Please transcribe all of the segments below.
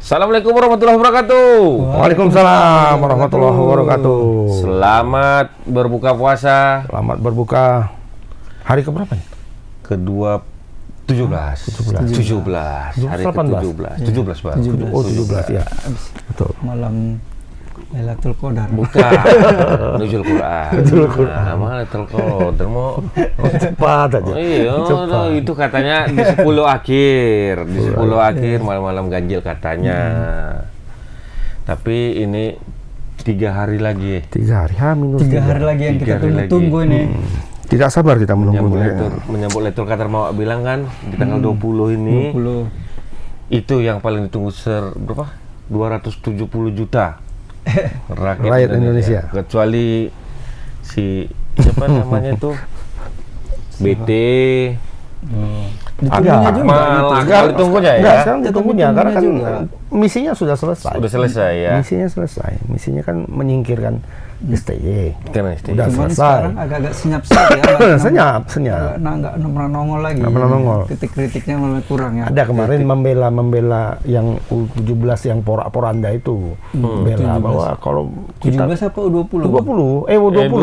Assalamualaikum warahmatullahi wabarakatuh. Waalaikumsalam warahmatullahi wabarakatuh. Selamat berbuka puasa. Selamat berbuka. Hari keberapa nih? Kedua 17. Hari 18. ke-17. 17, Pak. Oh, 17 ya. Betul. Malam Lailatul Qadar. Bukan. Nuzul Quran. Nah, Lailatul Qadar mau Cepat aja. iya, Cepat. itu katanya di 10 akhir. Di 10 akhir malam-malam ganjil katanya. Tapi ini 3 hari lagi. 3 hari, minus 3 hari lagi yang 3 kita hari tunggu lagi. ini. Tidak sabar kita menunggunya. Menyambut Lailatul Qadar mau bilang kan di tanggal 20 ini. 20. Itu yang paling ditunggu berapa? 270 juta Rakyat Indonesia. Kecuali si siapa namanya tuh BT. Ditunggunya juga. Akmal ditunggunya ya. Enggak, sekarang ditunggunya karena kan juga. misinya sudah selesai. Udah selesai ya. Misinya selesai. Misinya kan menyingkirkan STY. Karena STY. Udah Cuman selesai. sekarang agak-agak senyap-senyap ya. Senyap. Nggak pernah nongol lagi. Nggak pernah nongol. Kritik-kritiknya mulai kurang ya. Ada kemarin membela yang U17 yang porak-poranda itu. Bela 17. bahwa kalau kita 17 apa U20? 20, U20.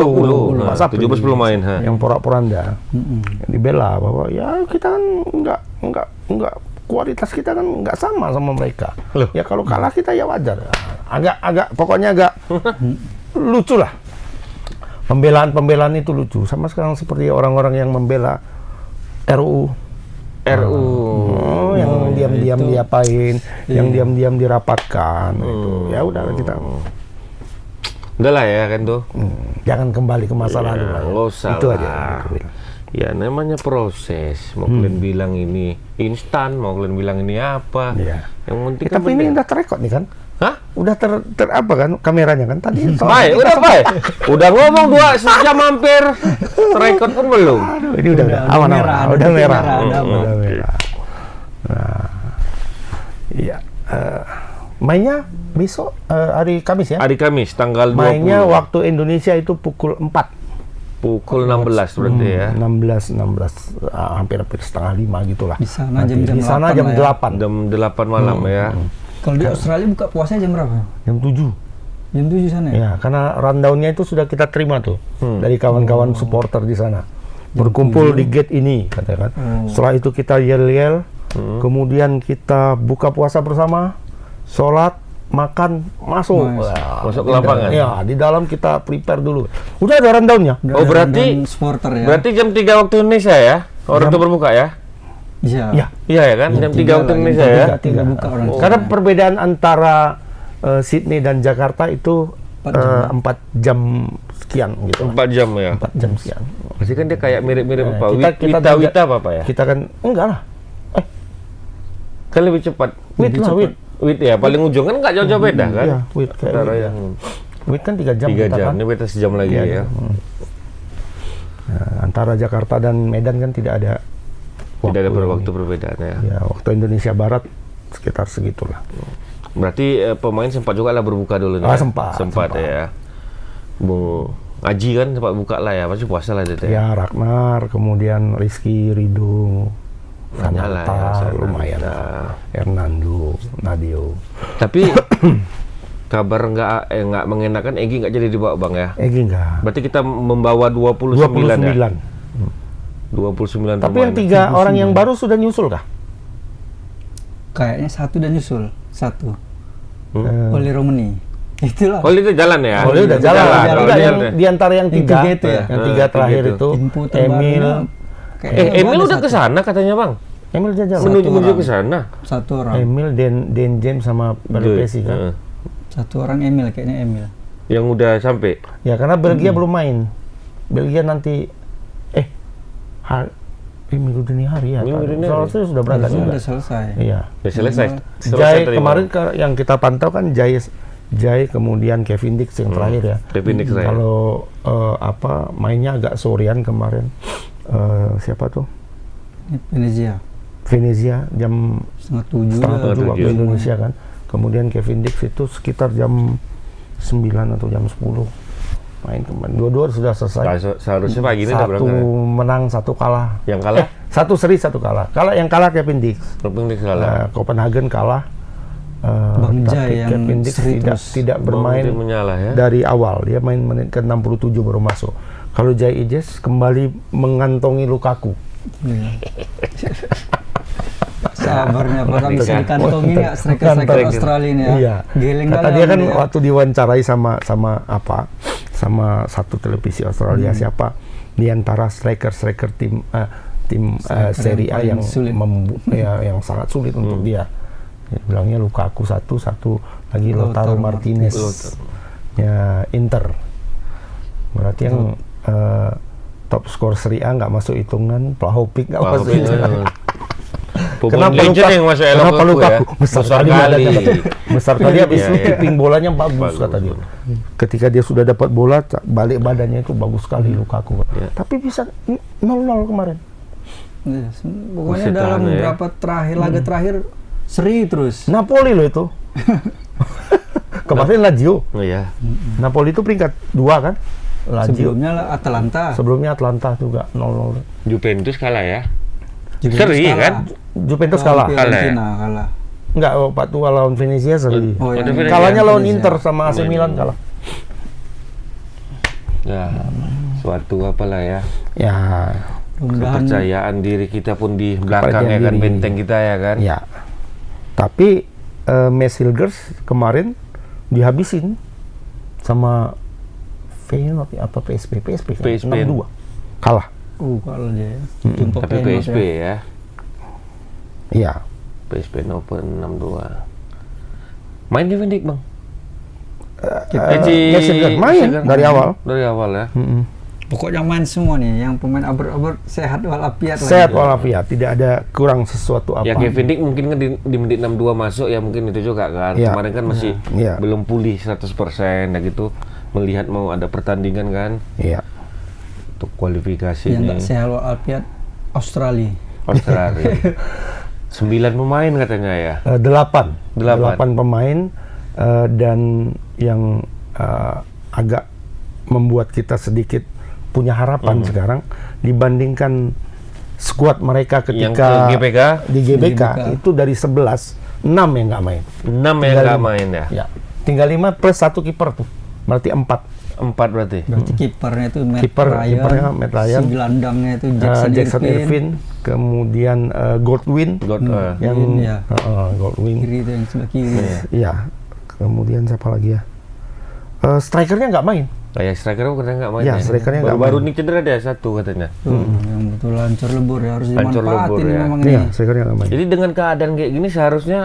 20. Pak Sapri. 17 belum main, ha. Yang porak-poranda. Dibela bahwa ya kita kan enggak kualitas kita kan nggak sama mereka. Loh. Ya kalau kalah kita ya wajar. Pokoknya agak lucu lah. Pembelaan itu lucu. Sama sekarang seperti orang-orang yang membela RUU. RU. Yang diam-diam itu. diapain, yang diam-diam dirapatkan. Itu. Ya udah kita. Udah lah ya kan tuh. Jangan kembali ke masa lalu lah. Nggak usah Itu lah. aja. Ya namanya proses. Mau kalian bilang ini instan, mau kalian bilang ini apa. Iya. Yang penting Tapi ini penting. udah terekod nih kan? Hah? Udah ter apa kan kameranya kan tadi? Baik, udah baik. Udah ngomong 2 jam hampir. Record pun belum. Aduh, ini udah Udah aman merah, aman. Udah titik merah. merah, udah aman. Udah merah. Nah, iya. Mainnya besok hari Kamis ya? Hari Kamis tanggal 20. Mainnya waktu Indonesia itu pukul 4. Pukul 16 berarti ya. 16 hampir setengah 5 gitulah. Di sana Nanti jam-jam di sana 8 jam lah ya. 8. Jam 8 malam ya. Kalau di Australia buka puasanya jam berapa? Jam 7. Jam 7 sana ya? Ya, karena rundown-nya itu sudah kita terima tuh dari kawan-kawan supporter di sana. Berkumpul di gate ini, katakan. Setelah itu kita yel-yel, kemudian kita buka puasa bersama, sholat, makan, masuk. Nice. Wah, Masuk ke lapangan. Ya, di dalam kita prepare dulu. Udah ada rundown-nya. Udah Oh, ada berarti- rundown supporter ya? Berarti jam 3 waktu Indonesia ya? Orang itu berbuka ya? Iya. Ya. Iya ya kan? Jam 3 waktu lah, Indonesia jam ya? 3 buka orang. Karena perbedaan antara Sydney dan Jakarta itu 4 jam sekian gitu. 4 jam ya? 4 jam sekian. Pasti kan dia kayak mirip-mirip apa? kita Wita apa ya? Kita kan enggak lah. Kan lebih cepat. Wit lah, wit. Wit ya, paling ujung kan nggak jauh-jauh beda kan? Iya, wit kayak Antara wit, yang Wit kan 3 jam 3 kita jam, kan. ini beda sejam lagi Iya, ya. Nah, antara Jakarta dan Medan kan tidak ada Tidak ada yang waktu ini. perbedaan ya. Ya, waktu Indonesia Barat sekitar segitulah. Berarti pemain sempat juga lah berbuka dulu nih. Ah, ya? sempat. Ya. Bung Aji kan sempat buka lah ya, pasti puasa lah dia. Ya, Ragnar, kemudian Rizky, Ridho, Banyak lah ya, Sananta, Sananta. lumayan lah. Hernando, Nadio. Tapi kabar nggak mengenakan Egy nggak jadi dibawa Bang ya. Egy enggak. Berarti kita membawa 29 ya. 29 Tapi yang pemain. 3 orang yang baru sudah nyusul kah? Kayaknya satu dan nyusul. Satu. Eh, Oli Romani. Itulah. Oh itu jalan ya? Oh, dia udah jalan. jalan. Enggak, Dia yang jalan. di antara yang 3 tiga itu ya? Yang 3 terakhir tiga itu Info terbarunya Emil. kayaknya Emil ada udah ke satu. sana katanya Bang. Emil udah jalan. Menuju ke sana. Satu orang. Emil, Dan James sama Pelopesi kan. Heeh. Satu orang Emil, kayaknya Emil. Yang udah sampai. Ya karena Belgia belum main. Belgia nanti minggu dini hari ya. Minggu dini hari. Soalnya sudah berangkat Harusnya juga. udah selesai. Iya. Ya selesai. Jai terima. kemarin yang kita pantau kan Jai kemudian Kevin Dix yang terakhir ya. Kevin Dix terakhir. Kalau mainnya agak sorean kemarin. Siapa tuh? Ini Venezia. Venezia jam Setengah 7 setengah ya. 7 waktu tujuh. Indonesia kan. Kemudian Kevin Dix itu sekitar jam 9 atau jam 10 main kemarin. Dua-dua sudah selesai. Seharusnya pagi ini udah Satu berangkat. menang, satu kalah. Yang kalah? Satu seri, satu kalah. Yang kalah Kevin Dix. Kevin Dix kalah. Copenhagen kalah. Bang tapi Jai yang Kevin Dix seri tidak bermain Bang Jai menyalah ya. dari awal. Dia main menit ke 67 baru masuk. Kalau Jai Ijes kembali mengantongi Lukaku. Iya. Sabarnya padahal bisa Iya. dikantongi nggak striker-striker Kantong. Australia ini ya. Iya. Giling Kata kali dia sama kan waktu diwawancarai sama satu televisi Australia, siapa di antara striker tim Serie A yang paling sulit. yang sangat sulit untuk dia. Dia bilangnya Lukaku satu lagi Lautaro Martinez ya Inter. Berarti yang top skor Serie A nggak masuk hitungan, Vlahovic nggak masuk hitungan. Kenapa Lukaku? Besar sekali badannya. Besar sekali, habis itu tipping bolanya bagus kata dia. Ketika dia sudah dapat bola, balik badannya itu bagus sekali Lukaku. Tapi bisa 0-0 kemarin. Yes. Pokoknya Masih dalam tahan ya. beberapa laga terakhir seri terus. Napoli loh itu. Kemarin Lazio. Iya. Napoli itu peringkat 2 kan? Lazio. Sebelumnya Sebelumnya Atalanta. Atlanta juga 0-0. Juventus kalah ya. Juventus Seri kalah. kan? Juventus Lawan kalah. Fiorentina kalah. Enggak, Pak Tua lawan Venezia seri. Oh, yang Venezia. Kalahnya lawan Venezia. Inter sama AC Milan kalah. Ya, suatu apalah ya. Ya, Mudah-mudahan Kepercayaan diri kita pun di belakang Kepercayaan ya kan, diri. benteng kita ya kan. ya. Tapi Mes Hilgers kemarin dihabisin sama Feyenoord apa PSV kan? PSV. 6-2. Kalah. kalau dia jumpa Tapi Feyenoord PSV ya. ya. Iya. PSV Open 6-2. Main di Vendik, Bang. Mes Hilgers main dari awal. Dari awal ya. Pokoknya main semua nih, yang pemain aber-aber sehat walafiat. Sehat walafiat, tidak ada kurang sesuatu apa. Ya Kevin Dick mungkin kan di menit 62 masuk ya, mungkin itu juga kan. Iya. Kemarin kan masih Iya. belum pulih 100% ya gitu. Melihat mau ada pertandingan kan Iya. untuk kualifikasi Yang nggak ini sehat walafiat Australia. Australia. 9 pemain katanya ya. 8 Delapan. pemain dan yang agak membuat kita sedikit punya harapan sekarang dibandingkan skuad mereka Yang ketika ke GBK di GBK GBK. itu dari 11 6 yang nggak main. 6 yang nggak main ya. Ya. Tinggal 5 plus 1 kiper tuh. Berarti 4. 4 berarti. Berarti kipernya itu Matt Kipernya Matt Ryan. si gelandangnya itu Jackson Irvine, kemudian Goldwyn yang ya. Goldwyn. Kiri itu yang sebelah kiri. Iya. Kemudian siapa lagi ya? Strikernya nggak main. Kayak striker katanya nggak main Ya, ya. strikernya nggak Baru-baru main. ini cedera ada satu katanya. Yang betul hancur lebur ya, harus Hancur dimanfaatin lebur, ya. memang Iya, ini. strikernya nggak main. Jadi dengan keadaan kayak gini seharusnya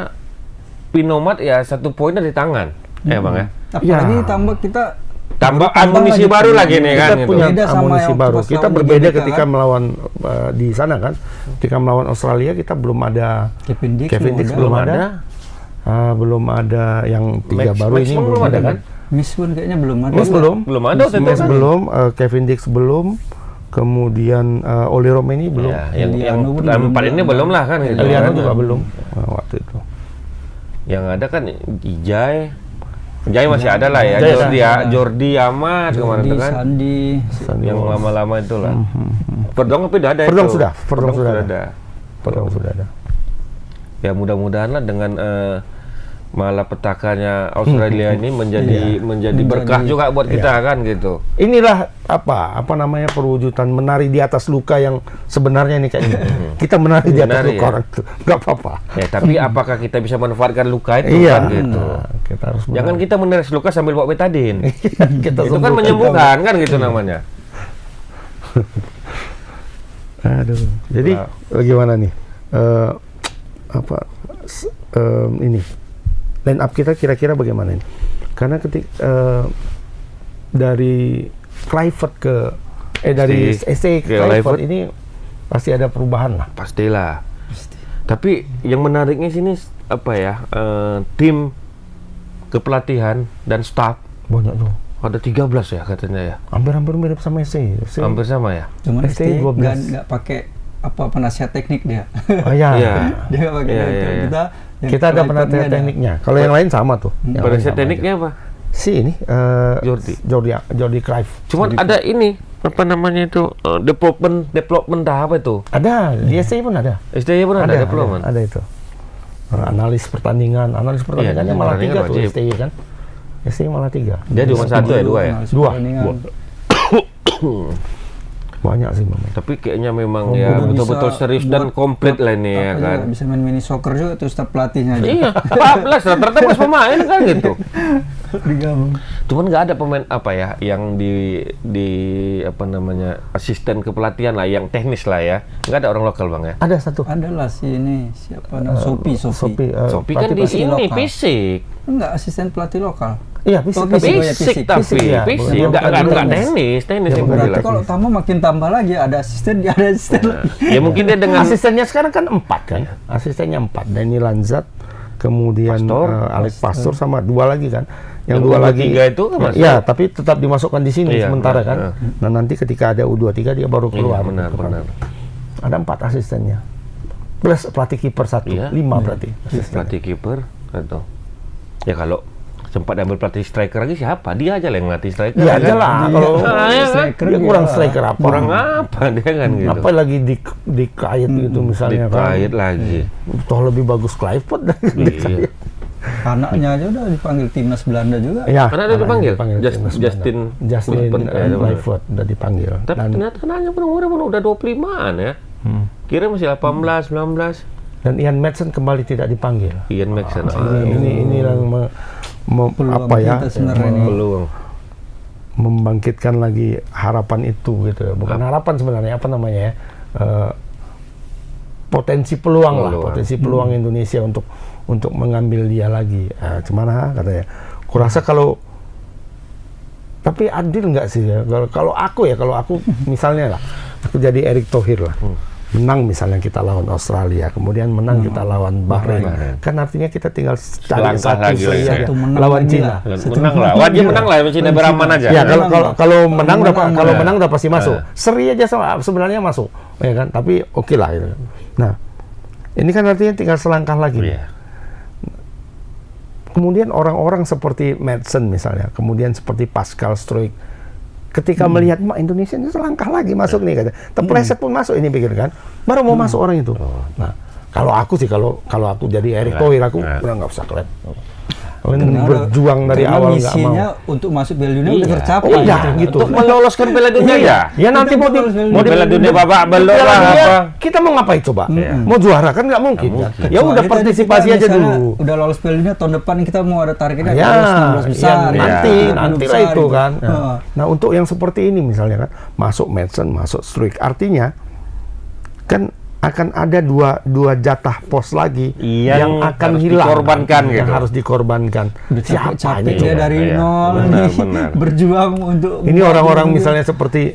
Pinomat ya 1 poin dari tangan. Ya Bang ya. Apalagi Ya. tambah kita Tambah tambah amunisi lagi baru pemain. lagi nih kan Kita gitu. punya Beda sama amunisi yang baru. pas Kita lawan di berbeda GBK, ketika kan? melawan di sana kan. Ketika melawan Australia kita belum ada Kevin Dix belum ada. Belum ada yang 3 baru ini Maximum belum ada kan. Miswin kayaknya belum ada. Mes belum. Belum ada waktu itu Mes kan? belum, Kevin Dix belum. Kemudian Oli Romeni belum. Ya, yang Eliano pun empat belum, ini belum lah kan gitu. Eliano kan. juga belum waktu itu. Yang ada kan Ijay masih ada lah ya. Ijay Jordi Amat kemarin Jordi, itu kan. Sandi. Yang lama-lama itulah. Perdong tapi udah ada Perdong itu. sudah, Perdong sudah ada. Perdong sudah ada. Ya mudah-mudahan lah dengan malapetakannya Australia ini menjadi berkah juga buat kita kan gitu. Inilah apa namanya perwujudan menari di atas luka yang sebenarnya ini kayak ini. Kita menari di atas Menari, luka ya. orang itu, nggak apa-apa. Ya tapi apakah kita bisa manfaatkan luka itu Iya, kan gitu. kita harus Jangan kita meneres luka sambil bawa betadin. kita Itu kan menyembuhkan kan gitu namanya. Aduh. Jadi bagaimana nih? Ini line up kita kira-kira bagaimana ini? Karena dari Kluivert dari SC ke Kluivert ini pasti ada perubahan lah. Pastilah. Tapi yang menariknya sini apa ya? Tim kepelatihan dan staff Banyak tuh. ada 13 ya katanya ya. Hampir mirip sama SC. Hampir sama ya. Cuman ST ST 12. nggak pakai penasihat teknik dia. Oh ya. Iya. Dia nggak pakai Iya, itu. iya, iya. Kita ada penasihat tekniknya. Kalau yang lain sama tuh. Yang lain Penasihat sama tekniknya apa? aja. Si ini Jordi Cruyff. Cuman ada ini apa namanya itu development tahap itu. Ada di SC pun ada. SDY pun ada development. Ada itu. analis pertandingannya malah pertandingan 3 tuh wajib. STI kan. STI malah 3. Dia cuma 1 ya, 2 ya? Analis Dua. pertandingan. Banyak sih memang. Tapi kayaknya memang Oh, ya udah betul-betul bisa serius dan buat komplit lah ini ya Apa kan. juga, bisa main mini soccer juga tuh staf pelatihnya aja. Iya, 14 rata-rata plus pemain kan gitu. Digabung. Cuman nggak ada pemain apa ya yang di apa namanya asisten kepelatihan lah, yang teknis lah ya. Nggak ada orang lokal bang ya. Ada satu. Adalah si ini siapa namanya Sopi. Sopi kan di pelatih sini lokal. fisik. Enggak, asisten pelatih lokal. Iya, fisik. Oh, fisik. Fisik fisik. tapi Fisik, ya. fisik Bukan nggak teknis. teknis Ya, yang bukan gue Berarti bilang. kalau tamu makin tambah lagi, ada asisten, dia ada asisten. Ya mungkin dia dengan Asistennya sekarang kan 4 kan. Asistennya 4. Danny Lanzat, kemudian Pastor. Alex Pastor sama 2 lagi kan. Yang Yang 2 lagi U23 itu kan masuk. ya, tapi tetap dimasukkan di sini Iya, sementara kan. iya. Nah, nanti ketika ada U23 dia baru iya, keluar. benar gitu kan. benar. Ada 4 asistennya. Plus pelatih kiper 1, Iya. 5 berarti. asistennya. Pelatih kiper atau ya kalau sempat ambil pelatih striker lagi siapa? Dia aja lah yang ngelatih striker. Iya kan? aja lah. Dia- Kalau Nah, ya kan? striker dia dia kurang lah. striker apa? Kurang apa dia kan gitu. Apa lagi dikait gitu misalnya Dikait kan. lagi. Toh lebih bagus Kluivert dari Iya. Anaknya aja udah dipanggil timnas Belanda juga. Ya, Karena dia dipanggil? timnas Justin Belanda. Justin Kluivert, ya, Kluivert udah dipanggil. Tapi ternyata kenanya pun umurnya pun udah 25-an ya. Kira masih 18, 19. Dan Ian Madsen kembali tidak dipanggil. Ian Maxson. Ini yang Peluang apa ya? kita sebenarnya ini. Peluang. Membangkitkan lagi harapan itu gitu ya. Bukan harapan sebenarnya, apa namanya ya? Potensi peluang lah, potensi peluang Indonesia untuk mengambil dia lagi. Cuman katanya, kurasa kalau tapi adil nggak sih ya? Kalau aku misalnya lah, aku jadi Erick Thohir lah. Menang misalnya kita lawan Australia, kemudian menang kita lawan Bahrain. Kan artinya kita tinggal cari Selangkah satu lagi lah, seri ya. aja Satu menang lawan lagi Cina. lah. Menang lah. Wajib menang lah. Cina beraman aja. Ya kalau menang udah menang, kalau ya. menang udah pasti masuk. Seri aja sebenarnya masuk, ya kan? Tapi oke lah itu. Nah, ini kan artinya tinggal selangkah lagi. Iya. Kemudian orang-orang seperti Madsen misalnya, kemudian seperti Pascal Struijk, ketika melihat Indonesia ini selangkah lagi masuk nih kata, terpleset pun masuk ini pikir kan, baru mau masuk orang itu. Nah, kalau aku sih kalau aku jadi Erick Thohir aku udah nggak usah kalian. Kalian berjuang dari Karena awal nggak mau. misinya untuk masuk Piala Dunia udah tercapai. Iya, gitu. Untuk meloloskan Piala Dunia ya. Ya nanti mau Mau Piala Dunia babak belur Piala lah Dunia, apa. kita mau ngapain coba? Mau juara kan nggak mungkin. Kan? Ya Kecuali udah tadi partisipasi kita aja misalnya dulu. Udah lolos Piala Dunia tahun depan kita mau ada targetnya Ya, lolos 16 besar. ya, nanti Ya. nantilah itu kan. Heeh. Nah, untuk yang seperti ini misalnya kan, masuk Madsen, masuk Struijk, artinya kan akan ada dua jatah pos lagi yang akan harus hilang, dikorbankan yang gitu. harus dikorbankan. Udah Siapa capek-capek ini? dia dari Iya, nol benar, nih, benar. berjuang untuk Ini orang-orang misalnya seperti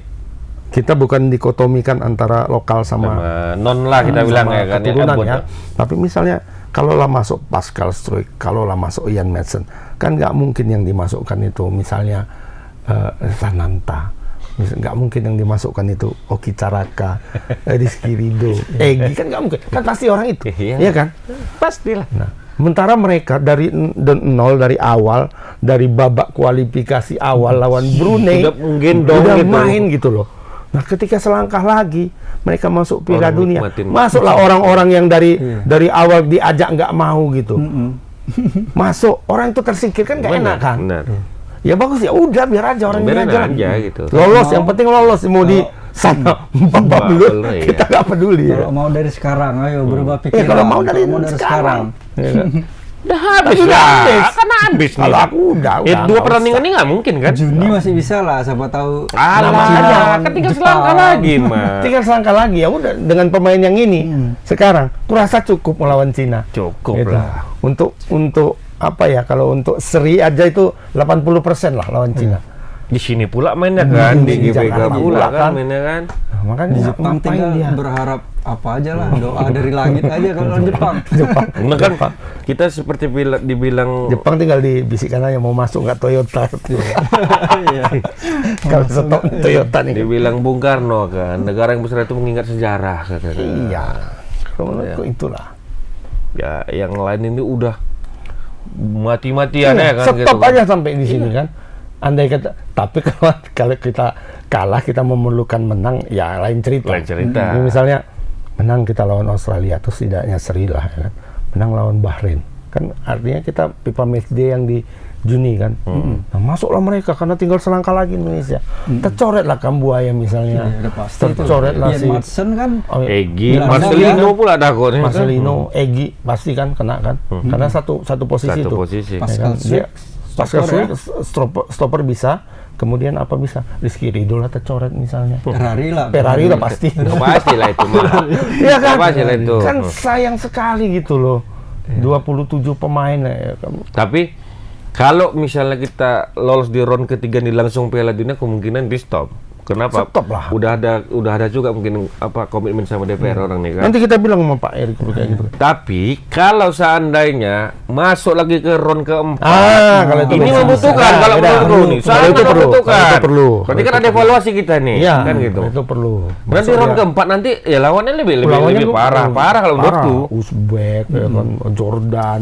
kita bukan dikotomikan antara lokal sama Non lah kita bilang ya kan. keturunan abot. ya. Tapi misalnya kalaulah masuk Pascal Struijk, kalaulah masuk Ian Madsen, kan nggak mungkin yang dimasukkan itu misalnya Sananta. Nggak mungkin yang dimasukkan itu Oki Caraka, Rizky Ridho, Egy, kan nggak mungkin. Kan pasti orang itu, Iya. iya kan? Pastilah. Nah, sementara mereka dari nol, dari awal, dari babak kualifikasi awal lawan Brunei, Udah menggendong udah gitu. main gitu loh. Nah, ketika selangkah lagi mereka masuk Piala Orang Dunia, nikmatin. masuklah orang-orang yang dari awal diajak nggak mau gitu. Masuk, orang itu tersingkirkan nggak enak kan? Benar. Ya bagus ya, udah biar aja orang ini Biarin aja lah. aja gitu. Lolos, yang penting lolos. Mau di sana babak belur, belur, iya. kita nggak peduli. kalau mau dari sekarang, ayo berubah Ya, pikiran. kalau mau dari Kalau sekarang. Ya kan? Udah habis Udah lah. habis. Kan habis nih. Kalau aku udah Ya, dua nggak pertandingan ini nggak mungkin kan? Juni masih bisa lah, siapa tahu. Alah, Namanya kan tinggal Jepang. selangkah lagi, Mas. tinggal selangkah lagi ya udah dengan pemain yang ini sekarang kurasa cukup melawan Cina. Cukup Gitu. lah. Untuk apa ya, kalau untuk seri aja itu 80% lah lawan Cina. Di sini pula mainnya kan, di di GBK Jakarta pula pula kan kan. mainnya kan. Nah, makanya Di Jepang ngapain tinggal dia? berharap apa aja lah, doa dari langit aja kalau di Jepang. Jepang. Nah kan kita seperti dibilang Jepang tinggal dibisikkan aja mau masuk nggak Toyota. Iya. Kalau stop Toyota nih. dibilang Bung Karno kan, negara yang besar itu mengingat sejarah katanya. Iya. Kalau menurutku itulah. Ya yang lain ini udah mati-matian ya kan Stop gitu. aja sampai di sini kan. Andai kata, tapi kalau kita kalah, kita memerlukan menang, ya lain cerita. Lain cerita. Misalnya menang kita lawan Australia, atau setidaknya seri lah, ya kan. menang lawan Bahrain. Kan artinya kita FIFA Matchday yang di Juni kan. Nah, masuklah mereka karena tinggal selangkah lagi Indonesia. Tercoretlah Kambuaya misalnya. Udah pasti itu. Tercoretlah Ian si Madsen kan. Egi, Bilang Marcelino kan? pula ada kok nih. Marcelino, Egi pasti kan kena kan. Karena satu posisi Satu itu. posisi. Ya Pascal kan? Dia Pascal stopper Swick, stopper bisa. Kemudian apa bisa? Rizky Ridho lah tercoret misalnya. Ferrari lah. Ferrari lah pasti. Pasti lah itu mah. Iya kan? Pasti lah itu. Kan sayang sekali gitu loh. 27 pemain ya. Tapi kalau misalnya kita lolos di round ketiga nih langsung Piala Dunia, kemungkinan di stop. Kenapa? Stop lah. Udah ada juga mungkin apa komitmen sama DPR orang nih kan. Nanti kita bilang sama Pak Erick kayak gitu. Tapi kalau seandainya masuk lagi ke round keempat, Kalau itu ini bisa. membutuhkan Nah, kalau beda. menurutku nih, Kalau sangat itu perlu. membutuhkan. Kalau itu perlu. Berarti kan ada evaluasi kita nih, Iya, kan gitu. itu perlu. Nanti Masuk round dia. keempat nanti ya lawannya lebih Lawannya parah kalau menurutku. Uzbek, ya kan, Jordan,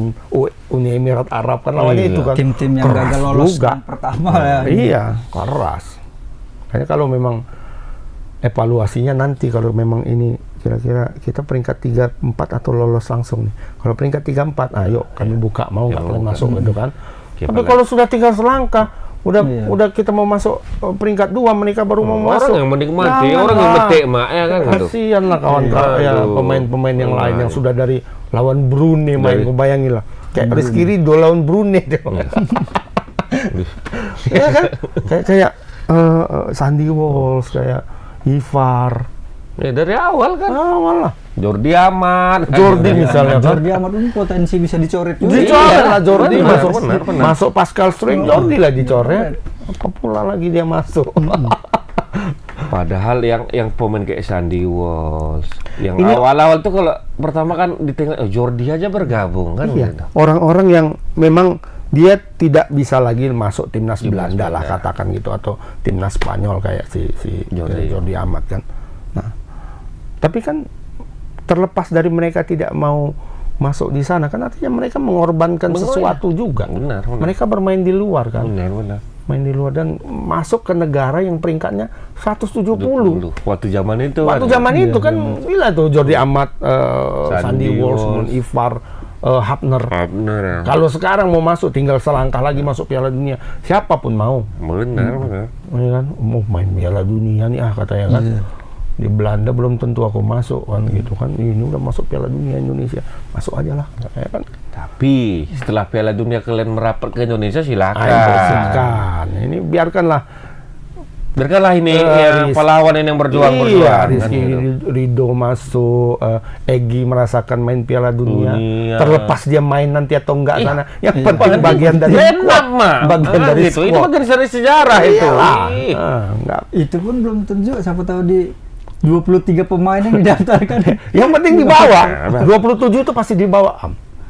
Uni Emirat Arab kan lawannya Iya. itu kan. Tim-tim yang keras gagal lolos juga. yang pertama ya. Iya, keras. Kayaknya kalau memang evaluasinya nanti kalau memang ini kira-kira kita peringkat 3-4 atau lolos langsung nih. Kalau peringkat 3-4, ayo kami buka mau nggak kalian masuk gitu kan. Ya, Tapi kalau sudah tinggal selangkah, udah kita mau masuk peringkat 2 mereka baru mau masuk. Orang yang menikmati, Jangan orang yang lah. metik mak ya kan gitu. Kasihan lah kawan-kawan ya, Aduh. pemain-pemain yang lain yang sudah dari lawan Brunei main, kau bayangin lah. Kayak Rizky Ridho lawan Brunei dia. Ya kan? Kayak Sandy Walsh, kayak Ivar. Ya dari awal kan. Malah. Jordi Amat. Jordi misalnya kan. Jordi Amat pun potensi bisa dicoret juga. Dicoret lah Jordi Benar, masuk. benar. Masuk Pascal String, Jordi lah dicoret. Apa pula lagi dia masuk. Padahal yang pemain kayak Sandy Walsh, yang Ini- awal-awal tuh kalau pertama kan di tengah Jordi aja bergabung kan Iya. gitu. Orang-orang yang memang dia tidak bisa lagi masuk timnas Belanda lah katakan gitu, atau timnas Spanyol kayak si Jordi Amat kan. Nah, tapi kan terlepas dari mereka tidak mau masuk di sana kan artinya mereka mengorbankan sesuatu juga. Benar. Mereka bermain di luar kan. Benar. Main di luar dan masuk ke negara yang peringkatnya 170. Waktu zaman itu. Waktu zaman itu kan gila tuh Jordi Amat, Sandy Walsh, Ivar, Hapner. Benar ya. Kalau sekarang mau masuk tinggal selangkah lagi masuk Piala Dunia, siapapun mau. Benar. Ya kan, mau main Piala Dunia nih katanya kan. Di Belanda belum tentu aku masuk kan gitu kan. Ini udah masuk Piala Dunia Indonesia, masuk aja lah. Ya kan. Tapi setelah Piala Dunia kalian merapat ke Indonesia silakan. Silakan. Ini biarkanlah ini yang pahlawan ini yang berjuang Iya, kan Rizky gitu. Ridho masuk, Egy merasakan main Piala Dunia. Terlepas dia main nanti atau enggak sana. Yang penting bagian dari enak mah. bagian dari gitu. Itu squad. bagian dari sejarah itu. Iyalah. Ih. Enggak. Itu pun belum tentu, siapa tahu di 23 pemain yang didaftarkan. Yang penting dibawa. 27 itu pasti dibawa.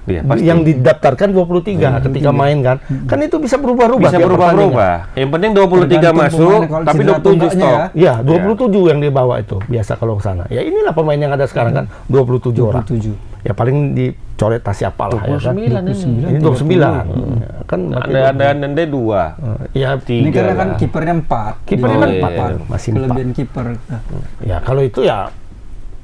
Iya, pasti. Yang didaftarkan 23 ketika main kan. Kan itu bisa berubah-ubah. Bisa tiap berubah-ubah. Yang penting 23 Tergantung masuk, pemainnya, kalau tapi cedera 27 atau enggaknya stop. ya. Iya, 27 yang dibawa itu biasa kalau ke sana. Ya inilah pemain yang ada sekarang kan, 27 orang. 27. Ya paling dicoret siapa lah ya kan. 29 ini. Ini 29. Kan Ada 2. ya Ini karena kan lah. kipernya 4. Kipernya kan 4 iya. masih 4. Kelebihan kiper. Ya kalau itu ya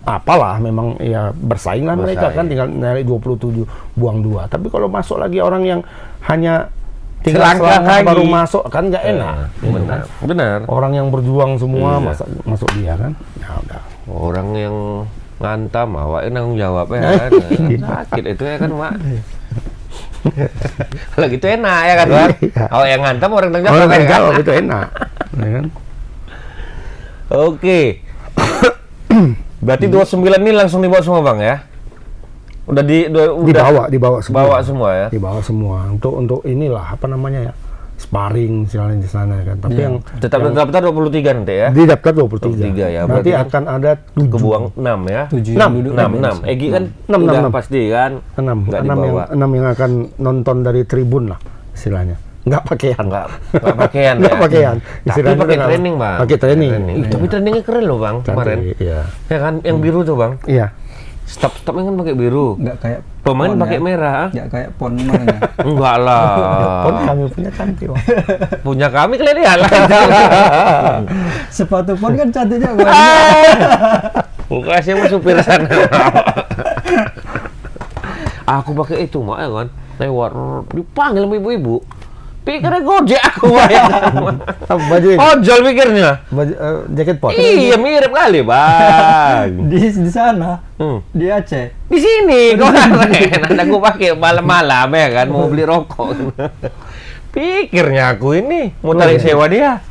apalah memang ya bersaing lah mereka kan, tinggal narik 27 buang 2. Tapi kalau masuk lagi orang yang hanya tinggal selangkah baru masuk kan nggak enak. Benar. Benar. Orang yang berjuang semua Iya. masuk dia kan. Ya udah. Orang yang ngantam awak nanggung jawab ya kan. Sakit itu ya kan, Mak. Kalau gitu enak ya kan, Mak. Awak yang ngantam orang tanggung jawab. Orang ya kan? jawab itu enak. Ya kan? Oke. Berarti 29 ini langsung dibawa semua, Bang ya? Udah dibawa semua. Bawa semua ya? Dibawa semua untuk inilah apa namanya ya, sparring misalnya di sana kan. Tapi yang Tetap daftar 23 nanti ya? di daftar 23. 23 ya, Nanti berarti kan akan ada 7. Kebuang 6 ya? 7 Enam. yang duduk. 6. Egy kan 6, udah 6. pasti kan? 6 Nggak yang dibawa. 6 yang akan nonton dari tribun lah istilahnya. Nggak pakaian. Nggak pakaian Nggak ya? pakaian. Tapi Istilahnya pakai nggak- training, Bang. Pakai training. Ih, tapi trainingnya keren loh, Bang, kemarin. Cantik, iya. Ya kan, yang biru tuh, Bang. Iya. Stop-stopnya kan pakai biru. Nggak kayak Pemain pon pakai ya. merah. ah? Nggak kayak pon mana. Enggak lah. Pon kami punya cantik. Wak. Punya kami kalian lihat lah. Sepatu pon kan cantiknya Bukan saya mau supir sana. Aku pakai itu mak ya kan. Lewat dipanggil sama ibu-ibu. Pikirnya Gojek aku bayar. Baju ini, Ojol pikirnya. baju, jaket pot. Iya mirip kali bang. Di sana, di Aceh. Di sini kemarin ada gue pakai malam-malam ya kan mau beli rokok. Pikirnya aku ini mau tarik sewa dia.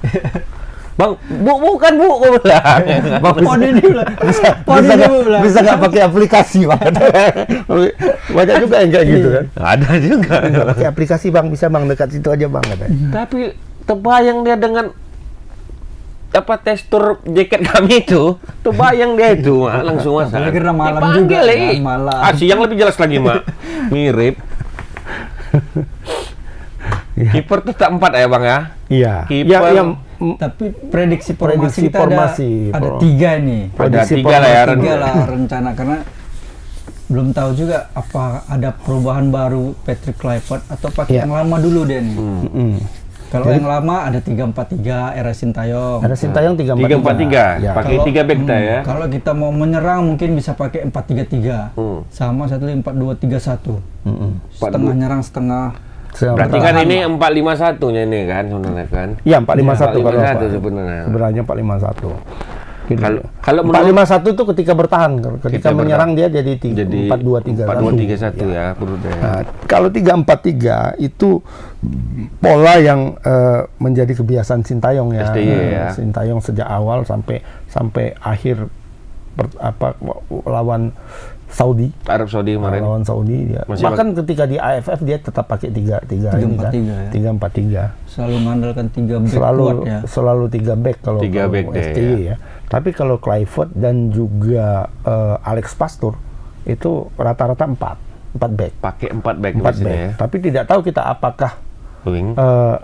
Bang, bukan bu, gue bilang. Pon ini lah. Bisa nggak pakai aplikasi bang? Banyak juga yang kayak gitu kan. Ada juga. Pakai aplikasi bang, bisa bang dekat situ aja bang katanya. Tapi terbayang dia dengan apa tekstur jaket kami itu, terbayang dia itu mak, langsung masak. Apalagi karena malam Dipanggil, juga, eh. kan, malam. Siang lebih jelas lagi mak, mirip. Kiper tuh tak 4 ya bang ya? Iya. Kiper. Tapi prediksi formasi kita formasi. ada 3 nih. Ada Prediksi 3 lah ya. 3 lah rencana, karena belum tahu juga apa ada perubahan baru Patrick Kluivert atau pakai yang lama dulu dia nih. Kalau yang lama ada 3-4-3 era Sintayong. Ada Sintayong 3-4-3. 3-4-3, Ya. pakai 3 back kita ya. Kalau kita mau menyerang mungkin bisa pakai 4-3-3. Sama satu 4-2-3-1. Setengah nyerang, setengah. Berarti kan ini 4-5-1-nya ini kan sebenarnya kan? Iya 4-5-1 kalau 4-5-1 sebenarnya. Sebenarnya 4-5-1. Gitu. Kalau menurut 4-5-1 itu ketika bertahan, ketika menyerang dia jadi 4-2-3-1. 4-2-3-1 ya, menurut saya. Nah, kalau 3-4-3 itu pola yang menjadi kebiasaan Sintayong ya. STY ya. Sintayong sejak awal sampai akhir lawan Saudi. Arab Saudi kemarin. Lawan Saudi dia. Masih Bahkan ketika di AFF dia tetap pakai 3-3 ini kan. 3-4-3 ya. 3-4-3. Selalu mengandalkan 3 back kuat ya. Selalu 3 back kalau 3 back deh, STY ya. Tapi kalau Kluivert dan juga Alex Pastoor itu rata-rata 4 back. Pakai 4 back 4 maksudnya back. ya. Tapi tidak tahu kita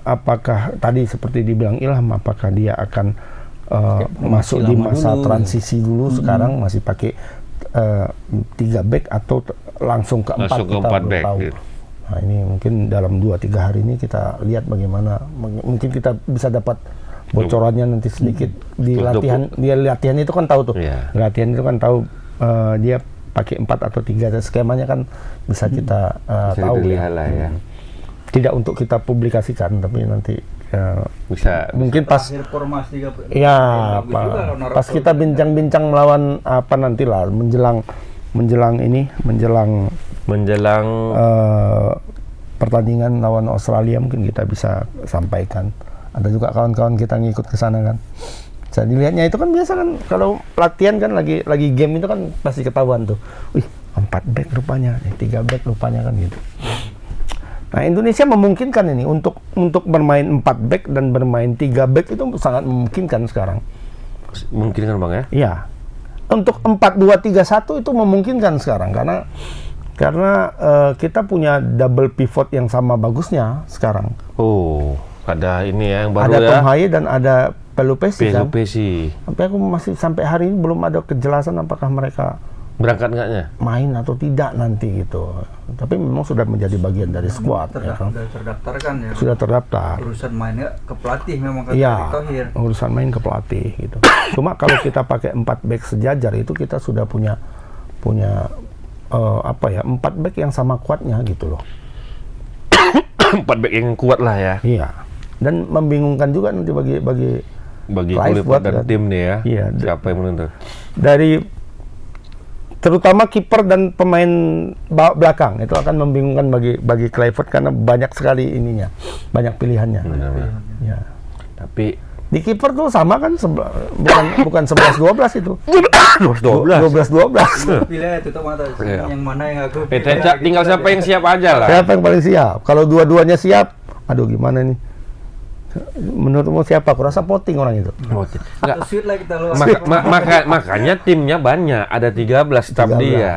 apakah tadi seperti dibilang Ilham, apakah dia akan masuk di masa transisi dulu, sekarang masih pakai 3 back atau langsung ke 4 Langsung ke kita 4 belum back, tahu. gitu. Nah ini mungkin dalam 2-3 hari ini kita lihat bagaimana, mungkin kita bisa dapat bocorannya nanti sedikit di latihan. Dia latihan itu kan tahu tuh. Iya. Latihan itu kan tahu dia pakai 4 atau 3, skemanya kan bisa kita Bisa tahu dilihat lah ya. Tidak untuk kita publikasikan, tapi nanti Bisa. mungkin pas Akhir formasi ya pas kita bincang-bincang melawan apa nantilah menjelang pertandingan lawan Australia, mungkin kita bisa sampaikan. Ada juga kawan-kawan kita ngikut ke sana kan. Saya dilihatnya itu kan biasa kan kalau latihan kan lagi game itu kan pasti ketahuan tuh. Wih, 4 back rupanya, 3 back rupanya kan gitu. Nah, Indonesia memungkinkan ini untuk bermain 4 back dan bermain 3 back itu sangat memungkinkan sekarang. Mungkin kan Bang ya? Iya. Untuk 4-2-3-1 itu memungkinkan sekarang karena kita punya double pivot yang sama bagusnya sekarang. Oh, ada ini ya yang baru Ada ya. Tom Haye dan ada Pelupesi kan. Pelupesi. Tapi aku masih sampai hari ini belum ada kejelasan apakah mereka Berangkat enggaknya? main atau tidak nanti gitu. Tapi memang sudah menjadi bagian dari skuad ya kan. Sudah terdaftar kan ya. Sudah terdaftar. Urusan mainnya ke pelatih memang kata Iya, Erick Thohir. urusan main ke pelatih gitu. Cuma kalau kita pakai 4 back sejajar itu kita sudah punya 4 back yang sama kuatnya gitu loh. 4 back yang kuat lah ya. Iya. Dan membingungkan juga nanti bagi Kluivert dan kan. tim nih ya. Iya. Siapa yang menentu? Terutama kiper dan pemain belakang itu akan membingungkan bagi Kluivert karena banyak sekali ininya, banyak pilihannya. Ya. Tapi di kiper tuh sama kan bukan 11-12 itu. 12-12. Pilih itu tuh mata yang mana yang aku tinggal siapa yang siap aja lah. Siapa yang paling siap? Kalau dua-duanya siap, aduh gimana nih? Menurutmu siapa? Aku rasa Poting orang itu. Enggak. shoot lah kita luar. Makanya timnya banyak, ada 13 staf 13, dia.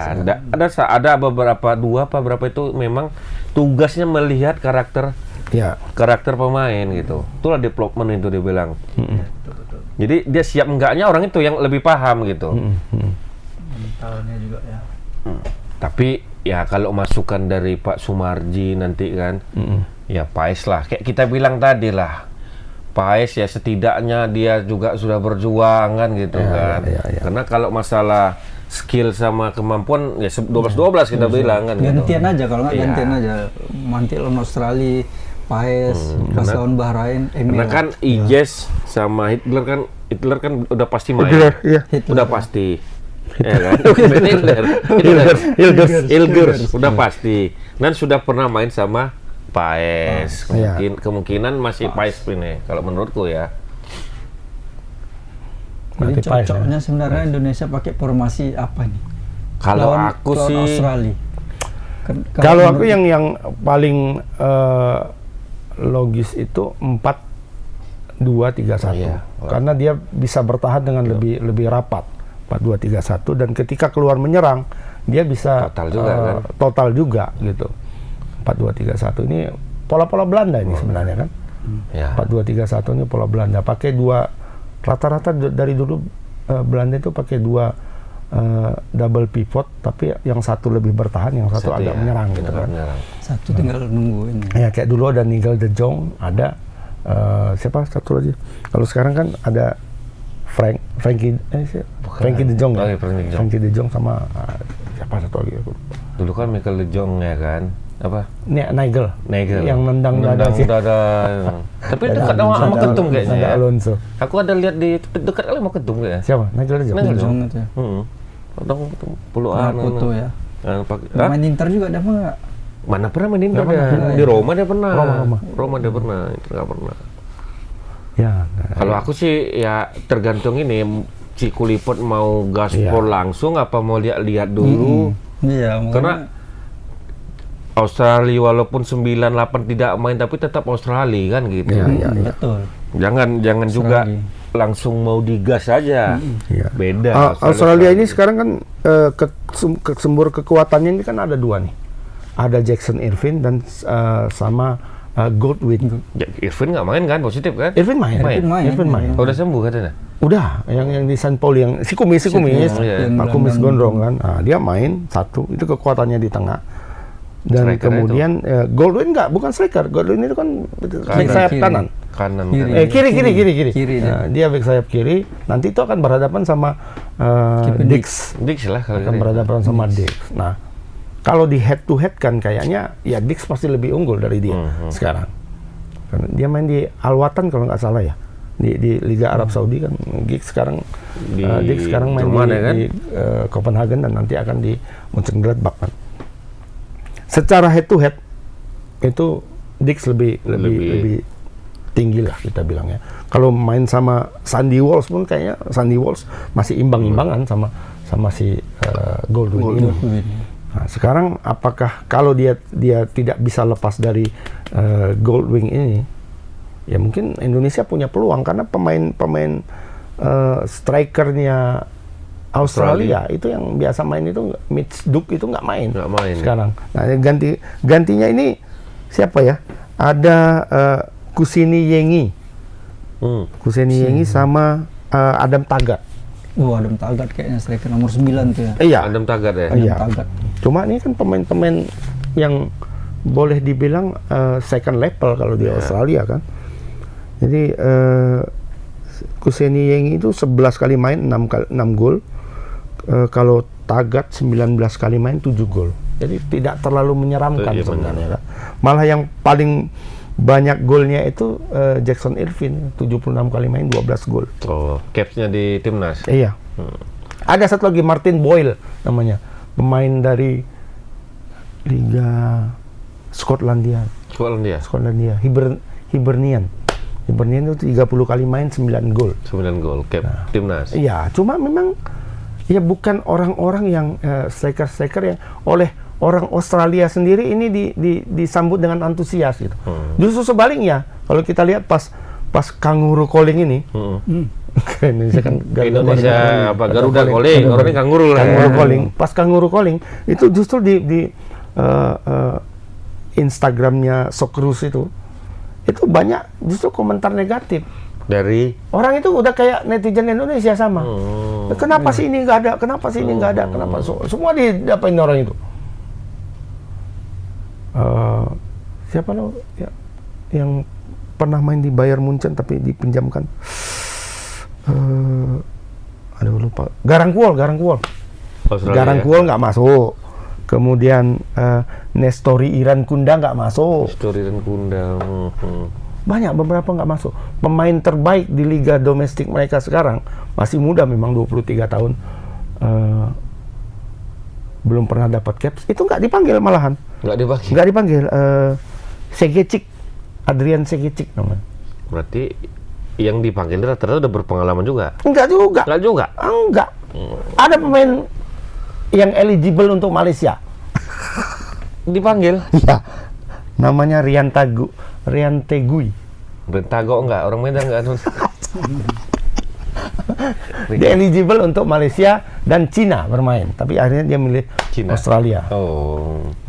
Ada berapa itu memang tugasnya melihat karakter pemain gitu. Itulah development itu dia bilang. Jadi dia siap enggaknya orang itu yang lebih paham gitu. Mentalnya juga ya. Tapi ya kalau masukan dari Pak Sumarji nanti kan, ya Paes lah. Kayak kita bilang tadi lah. Paes ya setidaknya dia juga sudah berjuang kan gitu kan. Ya. Karena kalau masalah skill sama kemampuan ya 12-12 kita bilang kan. Gantian gitu. aja kalau nggak gantian aja. Nanti lawan Australia, Paes, pas lawan Bahrain, Emil. Karena kan Ijes sama Hitler kan udah pasti main. Hitler, iya. Udah pasti. Ya kan? Hilgers udah pasti. Dan sudah pernah main sama Paes. Kemungkinan masih Paes ini kalau menurutku ya. Jadi cocoknya sebenarnya Indonesia pakai formasi apa nih? Kalau aku sih Australia. Kalau aku yang paling logis itu 4-2-3-1. Iya. Karena dia bisa bertahan dengan lebih rapat. 4-2-3-1 dan ketika keluar menyerang dia bisa total juga gitu. 4-2-3-1 ini pola-pola Belanda ini sebenarnya kan. 4-2-3-1 ini pola Belanda. Pakai rata-rata dari dulu Belanda itu pakai 2 double pivot, tapi yang satu lebih bertahan, yang satu agak menyerang gitu kan. Satu tinggal nungguin. Ya kayak dulu ada Nigel de Jong, ada siapa satu lagi. Kalau sekarang kan ada Frankie de Jong ya. Frankie de Jong sama siapa satu lagi aku. Dulu kan Michael de Jong ya kan. Apa? Nigel. Yang nendang dada. Tapi dekat sama Ketum kayaknya ya. Alonso. Aku ada lihat di dekat kali sama Ketum ya. Siapa? Nigel de Jong itu. Dong puluhan foto ya. Main Inter juga ada nggak? Mana pernah main Inter ya? Di Roma dia pernah. Roma dia pernah. Itu nggak pernah. Ya. Kalau aku sih ya tergantung ini si Kulipot mau gaspol langsung apa mau lihat dulu. Iya. Karena Australia walaupun 9-8 tidak main tapi tetap Australia kan gitu. Iya. Betul. Australia Jangan juga langsung mau digas aja. Beda. Australia ini sekarang kan sumber kekuatannya ini kan ada 2 nih. Ada Jackson Irvine dan sama Goldwyn. Irvine nggak main kan, positif kan? Irvine main. Udah sembuh katanya? Udah, yang di St. Paul yang si kumis gondrong kan. Nah, dia main satu, itu kekuatannya di tengah. Dan striker kemudian Goldwyn bukan striker. Goldwyn itu kan back sayap kanan. Kiri. Nah, dia back sayap kiri. Nanti itu akan berhadapan sama Dix lah kalau akan berhadapan sama Dix. Nah, kalau di head to head kan kayaknya ya Dix pasti lebih unggul dari dia sekarang. Karena dia main di Al Watan kalau nggak salah ya. Di Liga Arab Saudi kan. Dix sekarang main di Copenhagen dan nanti akan di Mönchengladbach kan. Secara head to head itu Dix lebih tinggi lah kita bilang ya. Kalau main sama Sandy Walsh pun kayaknya Sandy Walsh masih imbang-imbangan sama si Goldwyn ini. Nah, sekarang apakah kalau dia tidak bisa lepas dari Goldwyn ini, ya mungkin Indonesia punya peluang karena pemain strikernya Australia itu yang biasa main itu Mitch Duke itu nggak main sekarang. Nah, gantinya ini siapa ya? Ada Kusini Yengi, Yengi sama Adam Tagat. Adam Tagat kayaknya striker nomor 9 tuh ya. Iya. Adam Tagat ya. Iya. Cuma ini kan pemain-pemain yang boleh dibilang second level kalau di Australia kan. Jadi Kusini Yengi itu 11 kali main 6 gol. Kalau Tagat 19 kali main 7 gol. Jadi tidak terlalu menyeramkan sebenarnya kan. Malah yang paling banyak golnya itu Jackson Irvine 76 kali main 12 gol. Oh, capsnya di timnas. Iya. Ada satu lagi Martin Boyle namanya, pemain dari Liga Skotlandia. Hibernian itu 30 kali main 9 gol. 9 gol cap timnas. Iya, cuma memang ya bukan orang-orang yang striker-striker yang oleh orang Australia sendiri ini disambut dengan antusias gitu. Justru sebaliknya, kalau kita lihat pas kanguru calling ini, Indonesia kan Garuda calling, orang ini kanguru lah. Kanguru calling, pas kanguru calling itu justru di Instagramnya Socceroos itu banyak justru komentar negatif. Dari orang itu udah kayak netizen Indonesia sama. Kenapa sih ini nggak ada? Kenapa sih ini nggak ada? Kenapa semua didapain orang itu? Siapa lo ya, yang pernah main di Bayern Munchen tapi dipinjamkan? Aduh lupa. Garang Kuol. Garangkuol nggak masuk. Kemudian Nestori Iran Kunda nggak masuk. Nestori Iran Kunda. Banyak beberapa nggak masuk. Pemain terbaik di liga domestik mereka sekarang masih muda, memang 23 tahun. Belum pernah dapat caps. Itu nggak dipanggil malahan. Nggak dipanggil. Segecik, Adrian Segecik namanya. Berarti yang dipanggil rata-rata udah berpengalaman juga? Enggak juga. Enggak. Ada pemain yang eligible untuk Malaysia. Dipanggil? Iya. Namanya Rian Tegui. Rentago enggak? Orang Medan enggak? Dia eligible untuk Malaysia dan Cina bermain. Tapi akhirnya dia milih Cina. Australia.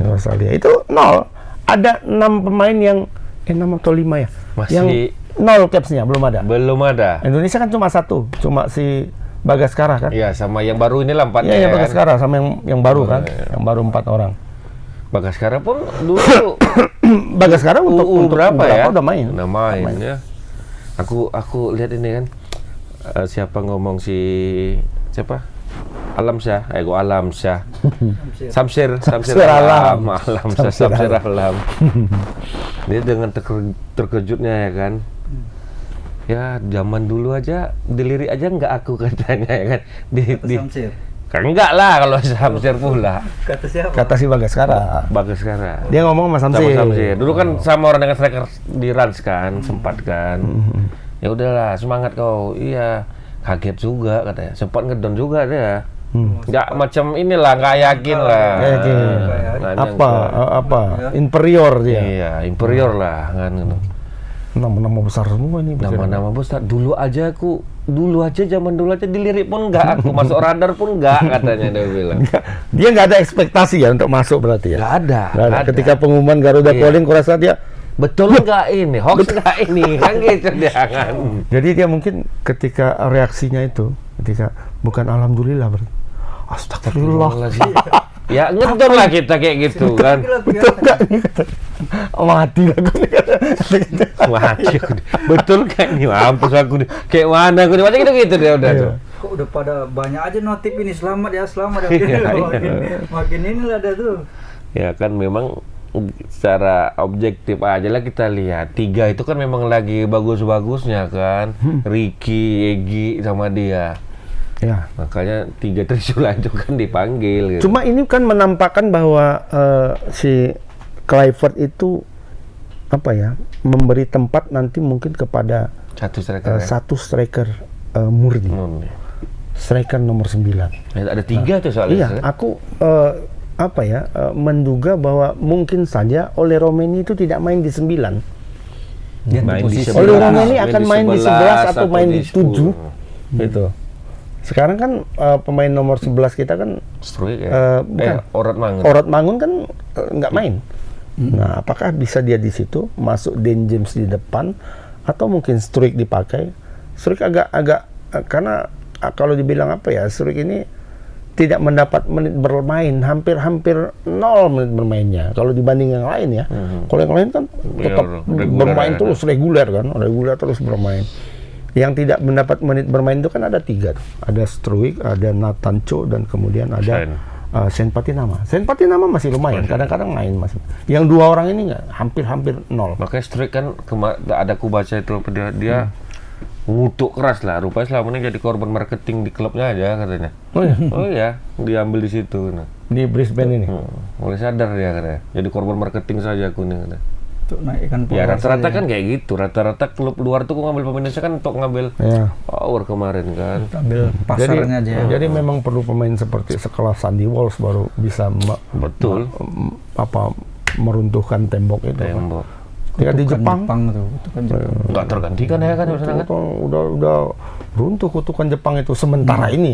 Australia. Itu 0. Ada 6 pemain yang 6 atau 5 ya? Masih yang 0 capsnya, belum ada. Indonesia kan cuma 1, cuma si Bagaskara kan? Iya, sama yang baru ini lah 4. Iya, Bagaskara sama yang baru kan? Yang baru 4 orang. Bagaskara pun dulu Bagaskara untuk berapa ya? Udah main. Ya. Aku lihat ini kan siapa ngomong siapa? Alamsyah. Samsir Alam. Samsir Alam. Dia dengan terkejutnya ya kan. Ya zaman dulu aja dilirik aja nggak aku katanya ya kan. Samsir. Kan enggak lah kalau Samsir pula. Kata siapa? Kata si Bagaskara. Dia ngomong sama Samsir. Dulu kan sama orang dengan striker di Rans kan, sempat kan. Ya udahlah, semangat kau. Iya, kaget juga katanya. Sempat ngedon juga dia. Enggak macam inilah, enggak yakin lah. Apa? Inferior dia. Iya, inferior lah kan. Nama-nama besar semua ini. Nama-nama besar. Dulu aja zaman dulu aja dilirik pun enggak, aku masuk radar pun enggak katanya dia bilang. Dia nggak ada ekspektasi ya untuk masuk berarti ya? Nggak ada. Ketika pengumuman Garuda Calling, kurasa dia betul nggak ini, hoax nggak ini, kan gitu dia kan. Jadi dia mungkin ketika reaksinya itu, ketika bukan alhamdulillah berarti, astagfirullah. Ya ngedon lah kita kayak gitu kan. Betul nggak? Mati aku. Mati aku. Betul kan? Mampus aku. Kayak mana aku? Macam gitu dia udah tuh. Kok udah pada banyak aja notif ini, selamat ya. Makin inilah ada tuh. Ya kan memang secara objektif aja lah kita lihat 3 itu kan memang lagi bagus-bagusnya kan. Ricky, Egy sama dia. Ya, makanya 3 Trisula itu kan dipanggil gitu. Cuma ini kan menampakkan bahwa si Kluivert itu apa ya, memberi tempat nanti mungkin kepada satu striker murni. Striker nomor 9. Ada 3 tuh soalnya. Iya, aku menduga bahwa mungkin saja Ole Romeni itu tidak main di 9. Ole Romeni akan main di 11 atau main di 7 gitu. Sekarang kan pemain nomor 11 kita kan Orad Mangun kan nggak main. Nah, apakah bisa dia di situ masuk Dan James di depan atau mungkin Struijk dipakai? Struijk agak karena kalau dibilang Struijk ini tidak mendapat menit bermain, hampir 0 menit bermainnya kalau dibanding yang lain ya. Kalau yang lain kan tetap bermain terus, reguler terus bermain. Yang tidak mendapat menit bermain itu kan ada 3 tuh. Ada Struijk, ada Nathan Cho, dan kemudian ada Sen Patinama. Sen Patinama masih lumayan, kadang-kadang main masih. Yang 2 orang ini nggak, hampir 0. Makanya Struijk kan ada aku baca itu dia ngutuk keras lah. Rupanya selama ini jadi korban marketing di klubnya aja katanya. Oh iya, diambil di situ. Di Brisbane ini. Mulai sadar dia katanya. Jadi korban marketing saja aku nih katanya. Naikkan ya rata-rata kan kayak gitu, rata-rata klub luar tuh ngambil pemain Indonesia kan untuk ngambil power kemarin kan, ambil pasarnya aja. Jadi memang perlu pemain seperti sekelas Sandy Walsh baru bisa meruntuhkan tembok itu. Ketika di Jepang tuh, nggak tergantikan ya kan, udah runtuh kutukan Jepang itu sementara ini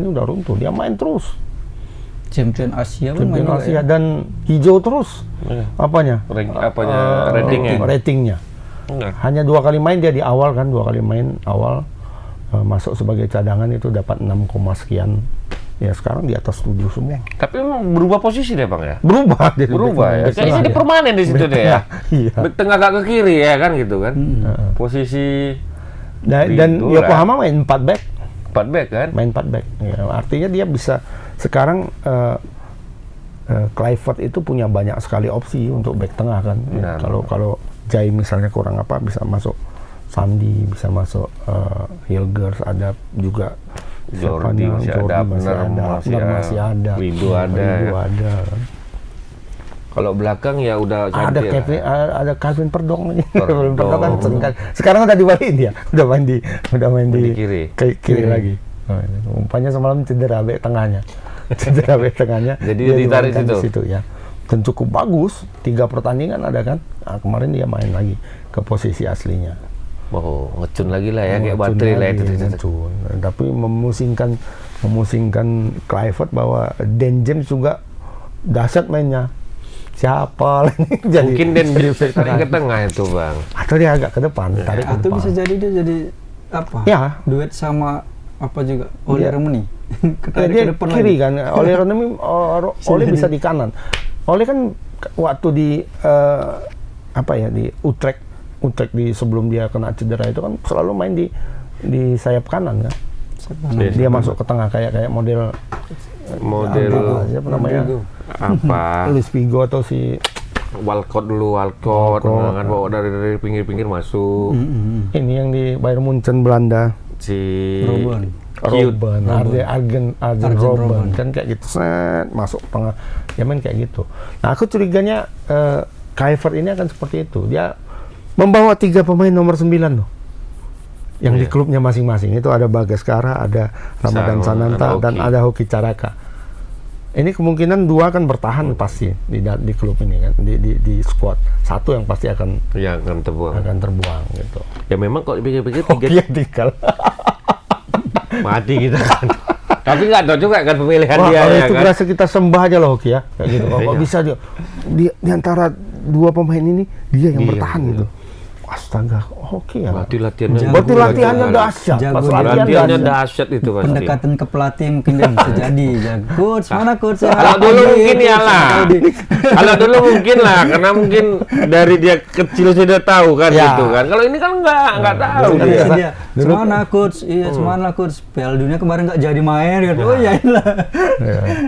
udah runtuh, dia main terus. Champion Asia dan hijau terus ratingnya. Hanya 2 kali main dia di awal kan, 2 kali main awal masuk sebagai cadangan itu dapat 6, sekian. Ya sekarang di atas 7 semua. Tapi memang berubah posisi deh Bang ya? Berubah ya. Kayaknya di permanen di situ deh ya. Tengah ke kiri ya kan gitu kan. Posisi dan Yokohama main 4 back. 4 back kan? Main 4 back. Ya, artinya dia bisa sekarang Kluivert itu punya banyak sekali opsi untuk back tengah kan. Ya, kalau Jai misalnya kurang apa, bisa masuk Sandi, bisa masuk Hilgers, ada juga Jordi masih ada, masih ada, Wido ada. Kalau belakang ya udah ada Kevin, ada Calvin Perdong lagi. Calvin Perdong kan sekarang udah dibalikin dia, udah main di kiri lagi. Umpamanya semalam cedera bek tengahnya. Jadi dia ditarik situ ya. Dan cukup bagus, 3 pertandingan ada kan. Nah, kemarin dia main lagi ke posisi aslinya. Oh, ngecun lagi lah ya, kayak baterai lah itu. Ngecun. Tapi memusingkan Kluivert bahwa Dan James juga dahsyat mainnya. Siapa lagi? Jadi mungkin Dan James tarik ke tengah itu, Bang. Atau dia agak ke depan, tarik ke atau depan. bisa jadi dia jadi apa? Ya. Duet sama apa juga? Oleh Romani. Dia ke kiri lagi. Kan. Oleh Romani, Oleh bisa di kanan. Oleh kan waktu di di Utrecht di sebelum dia kena cedera itu kan selalu main di sayap kanan kan. Dia masuk ke tengah kayak model siapa namanya? Apa? Luis Figo atau si Walcott kan bawa dari pinggir-pinggir masuk. Ini yang di Bayern Munchen Belanda. Si Robben, Arjen Robben kan kayak gitu, masuk tengah, dia main kayak gitu. Nah aku curiganya Kluivert ini akan seperti itu, dia membawa 3 pemain nomor 9 loh, yang di klubnya masing-masing. Itu ada Bagaskara, ada Ramadan Sananta, dan ada Hoki Caraka. Ini kemungkinan 2 akan bertahan pasti di klub ini kan, di squad. 1 yang pasti akan terbuang gitu. Ya memang kalau dipikir-pikir Hoki yang tinggal. Mati kita kan. Tapi nggak tahu juga kan pemilihan dia kalau ya itu kan. berasa kita sembah aja loh Hoki ya, kayak gitu. Kok bisa dia di antara 2 pemain ini dia yang bertahan gitu. Astaga, Hoki ya. Berarti latihannya dahsyat. Latihannya dahsyat itu pasti. Pendekatan ke pelatih mungkin dia bisa jadi. Coach, mana coach? Kalau dulu mungkin ya lah. Kalau dulu mungkin lah, karena mungkin dari dia kecil sudah tahu kan gitu kan. Kalau ini kan nggak tahu dia. Semana coach, semana coach. Piala Dunia kemarin nggak jadi main kan. Oh iya lah.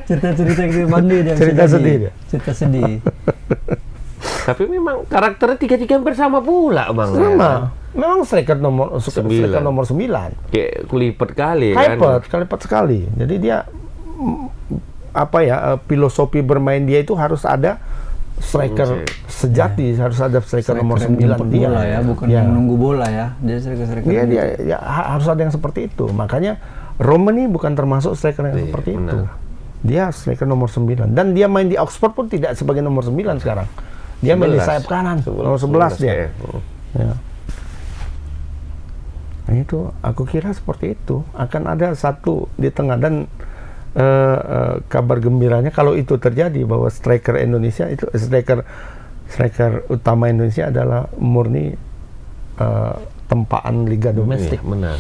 Cerita-cerita gitu mandi dia. Cerita sedih. Tapi memang karakternya 3 hampir sama pula, Bang. Sama. Memang striker nomor 9. Kayak Kluivert kali Kluivert sekali. Jadi dia filosofi bermain dia itu harus ada striker sejati, harus ada striker nomor 9 dia bola ya, bukan yang nunggu bola ya. Dia striker. Dia harus ada yang seperti itu. Makanya Romani bukan termasuk striker yang seperti itu. Dia striker nomor 9 dan dia main di Oxford pun tidak sebagai nomor 9 sekarang. Dia main di sayap kanan, nomor 11 dia. Ya. Nah itu, aku kira seperti itu. Akan ada 1 di tengah dan kabar gembiranya kalau itu terjadi bahwa striker Indonesia itu striker utama Indonesia adalah murni tempaan liga domestik. Iya, benar.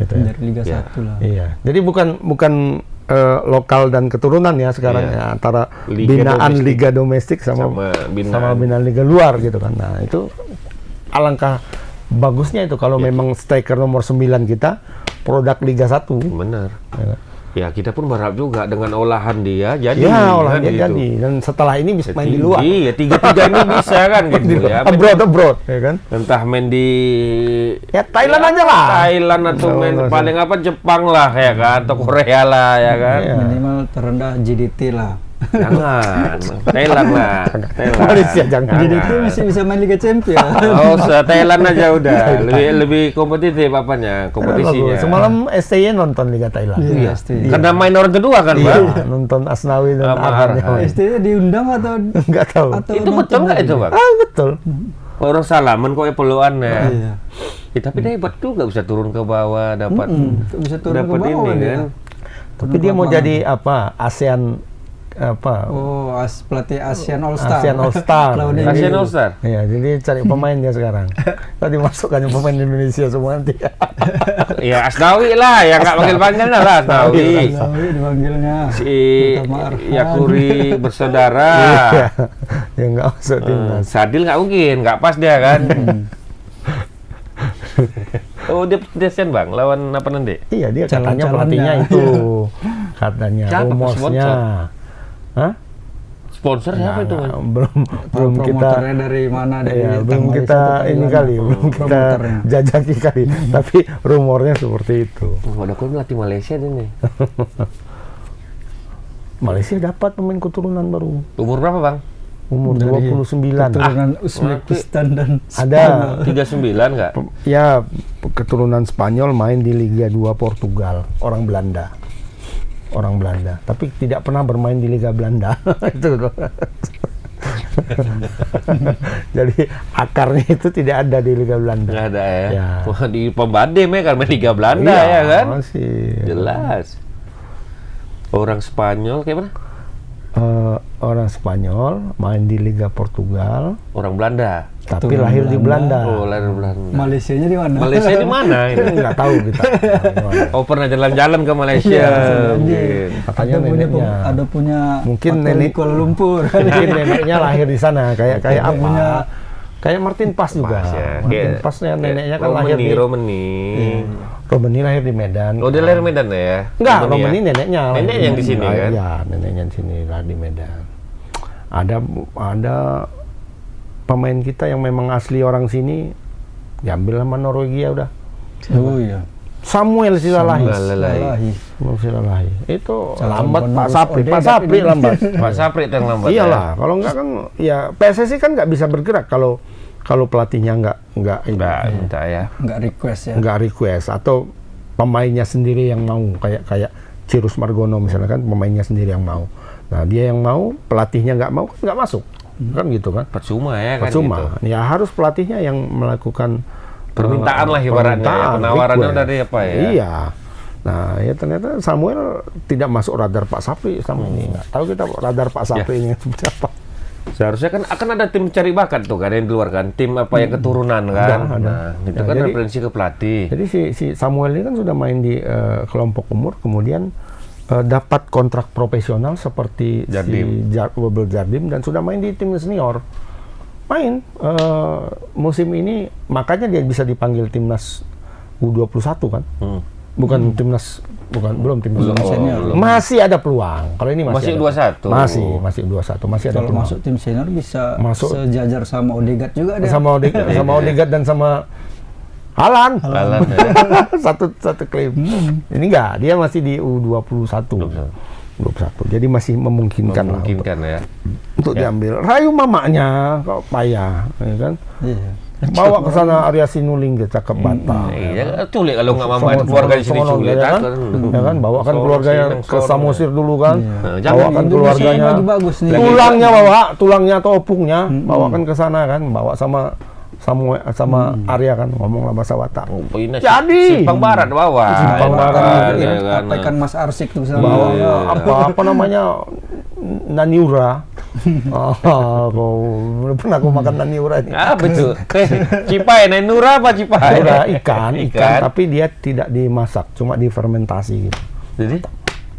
Gitu ya. Dari Liga 1 lah. Iya. Jadi bukan lokal dan keturunan ya sekarang ya, antara binaan liga domestik sama binaan liga luar gitu kan. Nah itu alangkah bagusnya itu kalau memang striker nomor 9 kita produk Liga 1. Benar. Ya kita pun berharap juga dengan olahan dia jadi. Ya olahan dia gitu. Jadi dan setelah ini bisa main di luar. Iya 3 ini bisa kan gitu ya. Abroad ya kan. Entah main di Thailand aja lah. Thailand atau main paling apa Jepang lah ya kan, atau Korea lah ya kan. Minimal terendah GDT lah. Jangan, Thailand lah. Malaysia jangan. GDT masih bisa main Liga Champions. Oh, Thailand aja udah. Lebih kompetitif apanya, kompetisinya. Semalam STY nonton Liga Thailand. Iya, karena main orang kedua kan, Bang? Nonton Asnawi dan Arhan. STY diundang atau enggak tahu. Itu betul nggak itu, Bang? Betul. Orang salaman kok peluan ya. Ya, tapi dia hebat juga bisa turun ke bawah dapat bisa turun ke bawah ini kan. Tapi dia mau jadi apa? ASEAN apa? Oh, pelatih ASEAN All Star. ASEAN All Star. ASEAN All Star. Iya, jadi cari pemain dia sekarang. Tadi masukkan pemain Indonesia semua nanti. Iya, Asnawi lah, yang nggak panggil-panggil lah Asnawi. Asnawi dipanggilnya. Si Yakuri bersaudara. Iya. Ya nggak masuk timnas. Sadil nggak mungkin, nggak pas dia kan. Oh, dia pedestrian Bang, lawan apa nanti? Iya, dia katanya Jalan-jalannya. pelatihnya itu. Katanya Siapa rumornya. sponsor? Hah? Sponsor siapa itu? Nah, Bang? belum kita Promotornya dari mana, dari iya, belum Malaysia kita atau ini Thailand? kali, belum kita Promotornya. jajaki kali. Tapi rumornya seperti itu. Oh, ada kok melatih Malaysia dia nih. Malaysia dapat pemain keturunan baru. Umur berapa Bang? Umur Dari 29. Keturunan Uzbekistan dan Ada 39 nggak? ya keturunan Spanyol main di Liga 2 Portugal, orang Belanda. Orang Belanda, tapi tidak pernah bermain di Liga Belanda. Itu loh. Jadi akarnya itu tidak ada di Liga Belanda. Nggak ada ya? Ya. Wah, di Pembadem ya kan, main Liga Belanda Iya, ya kan? masih. Jelas. Orang Spanyol kayak mana? Orang Spanyol main di Liga Portugal, Orang Belanda. tapi Keturunan lahir di Belanda. Belanda. Oh, lahir Belanda. Malaysianya di mana? Malaysia di mana ini? Nggak tahu kita. Oh, pernah jalan-jalan ke Malaysia. Iya, Mungkin. Katanya ada punya neneknya. ada punya Mungkin hotel di nenek- Kuala Lumpur. Mungkin neneknya lahir di sana, kayak apa? Punya- Kayak Martin Pas juga. Pas ya. Martin Pasnya neneknya kan lahir di Romani. Romani, lahir di Medan. Oh, dia lahir Medan ya? Enggak, Romani Romani ya? neneknya. lahir Nenek yang di sini kan? Iya, neneknya di sini, lahir di Medan. Ada pemain kita yang memang asli orang sini, diambil sama Norwegia udah. Oh iya. Samuel Silalahi. Silalahi. Samuel Silalahi. Itu Calon lambat Pak penerus Sapri. Pak Odegaard Sapri ini. lambat. Pak Sapri itu yang lambat. Iyalah, kalau enggak kan ya PSSI kan nggak bisa bergerak kalau pelatihnya nggak Minta ya. Nggak request ya. nggak request atau pemainnya sendiri yang mau kayak Cirus Margono misalnya kan pemainnya sendiri yang mau. Nah dia yang mau, pelatihnya nggak mau, nggak masuk kan gitu kan. Percuma ya kan Percuma. gitu. Ya harus pelatihnya yang melakukan Permintaan lah ibaratnya ya. permintaan, Penawarannya request. dari apa ya? Iya. Nah ya ternyata Samuel tidak masuk radar Pak Sapri sama ini. Nggak tahu kita radar Pak Sapri ini seperti apa. Seharusnya kan akan ada tim cari bakat tuh kan yang di luar kan. Tim apa yang keturunan kan. Ada. Nah, itu Ya, kan jadi- referensi ke pelatih. Jadi si Samuel ini kan sudah main di kelompok umur, kemudian dapat kontrak profesional seperti Jardim. si Wobel Jardim dan sudah main di tim senior. Main musim ini, makanya dia bisa dipanggil timnas U21 kan? Bukan timnas, belum timnas Belum, senior. belum. Masih ada peluang. Kalau ini Masih ada. U21. Masih U21, masih ada Kalau peluang. masuk tim senior bisa Masuk. sejajar sama Odegaard juga dia. Sama Odegaard dan sama Haaland. Lalan ya. satu klaim. Ini enggak, dia masih di U21. 21. Jadi masih memungkinkan lah Memungkinkan ya. untuk diambil. Rayu mamanya kok payah, ya kan? Iya. Bawa ke sana Arya Sinulinga cakep Batam. Iya, culik kalau nggak mama itu keluarga di sini culik. ya kan? Ya kan, bawakan keluarganya ke Samosir dulu kan. Bawakan keluarganya. Lagi bagus nih. Tulangnya bawa, tulangnya atau opungnya bawakan ke sana kan, bawa sama Arya kan, ngomonglah bahasa Batak. Oh, ini Jadi. Simpang Barat bawah. Simpang Ya, Barat, kan, Iya, ya kan. Apa ikan Mas Arsik tuh sama. Bawa Iya. apa namanya Naniura. Belum pernah aku makan Naniura ini. Apa itu? Cipai, Nenura apa Cipai? Naniura ikan, tapi dia tidak dimasak, cuma difermentasi gitu. Jadi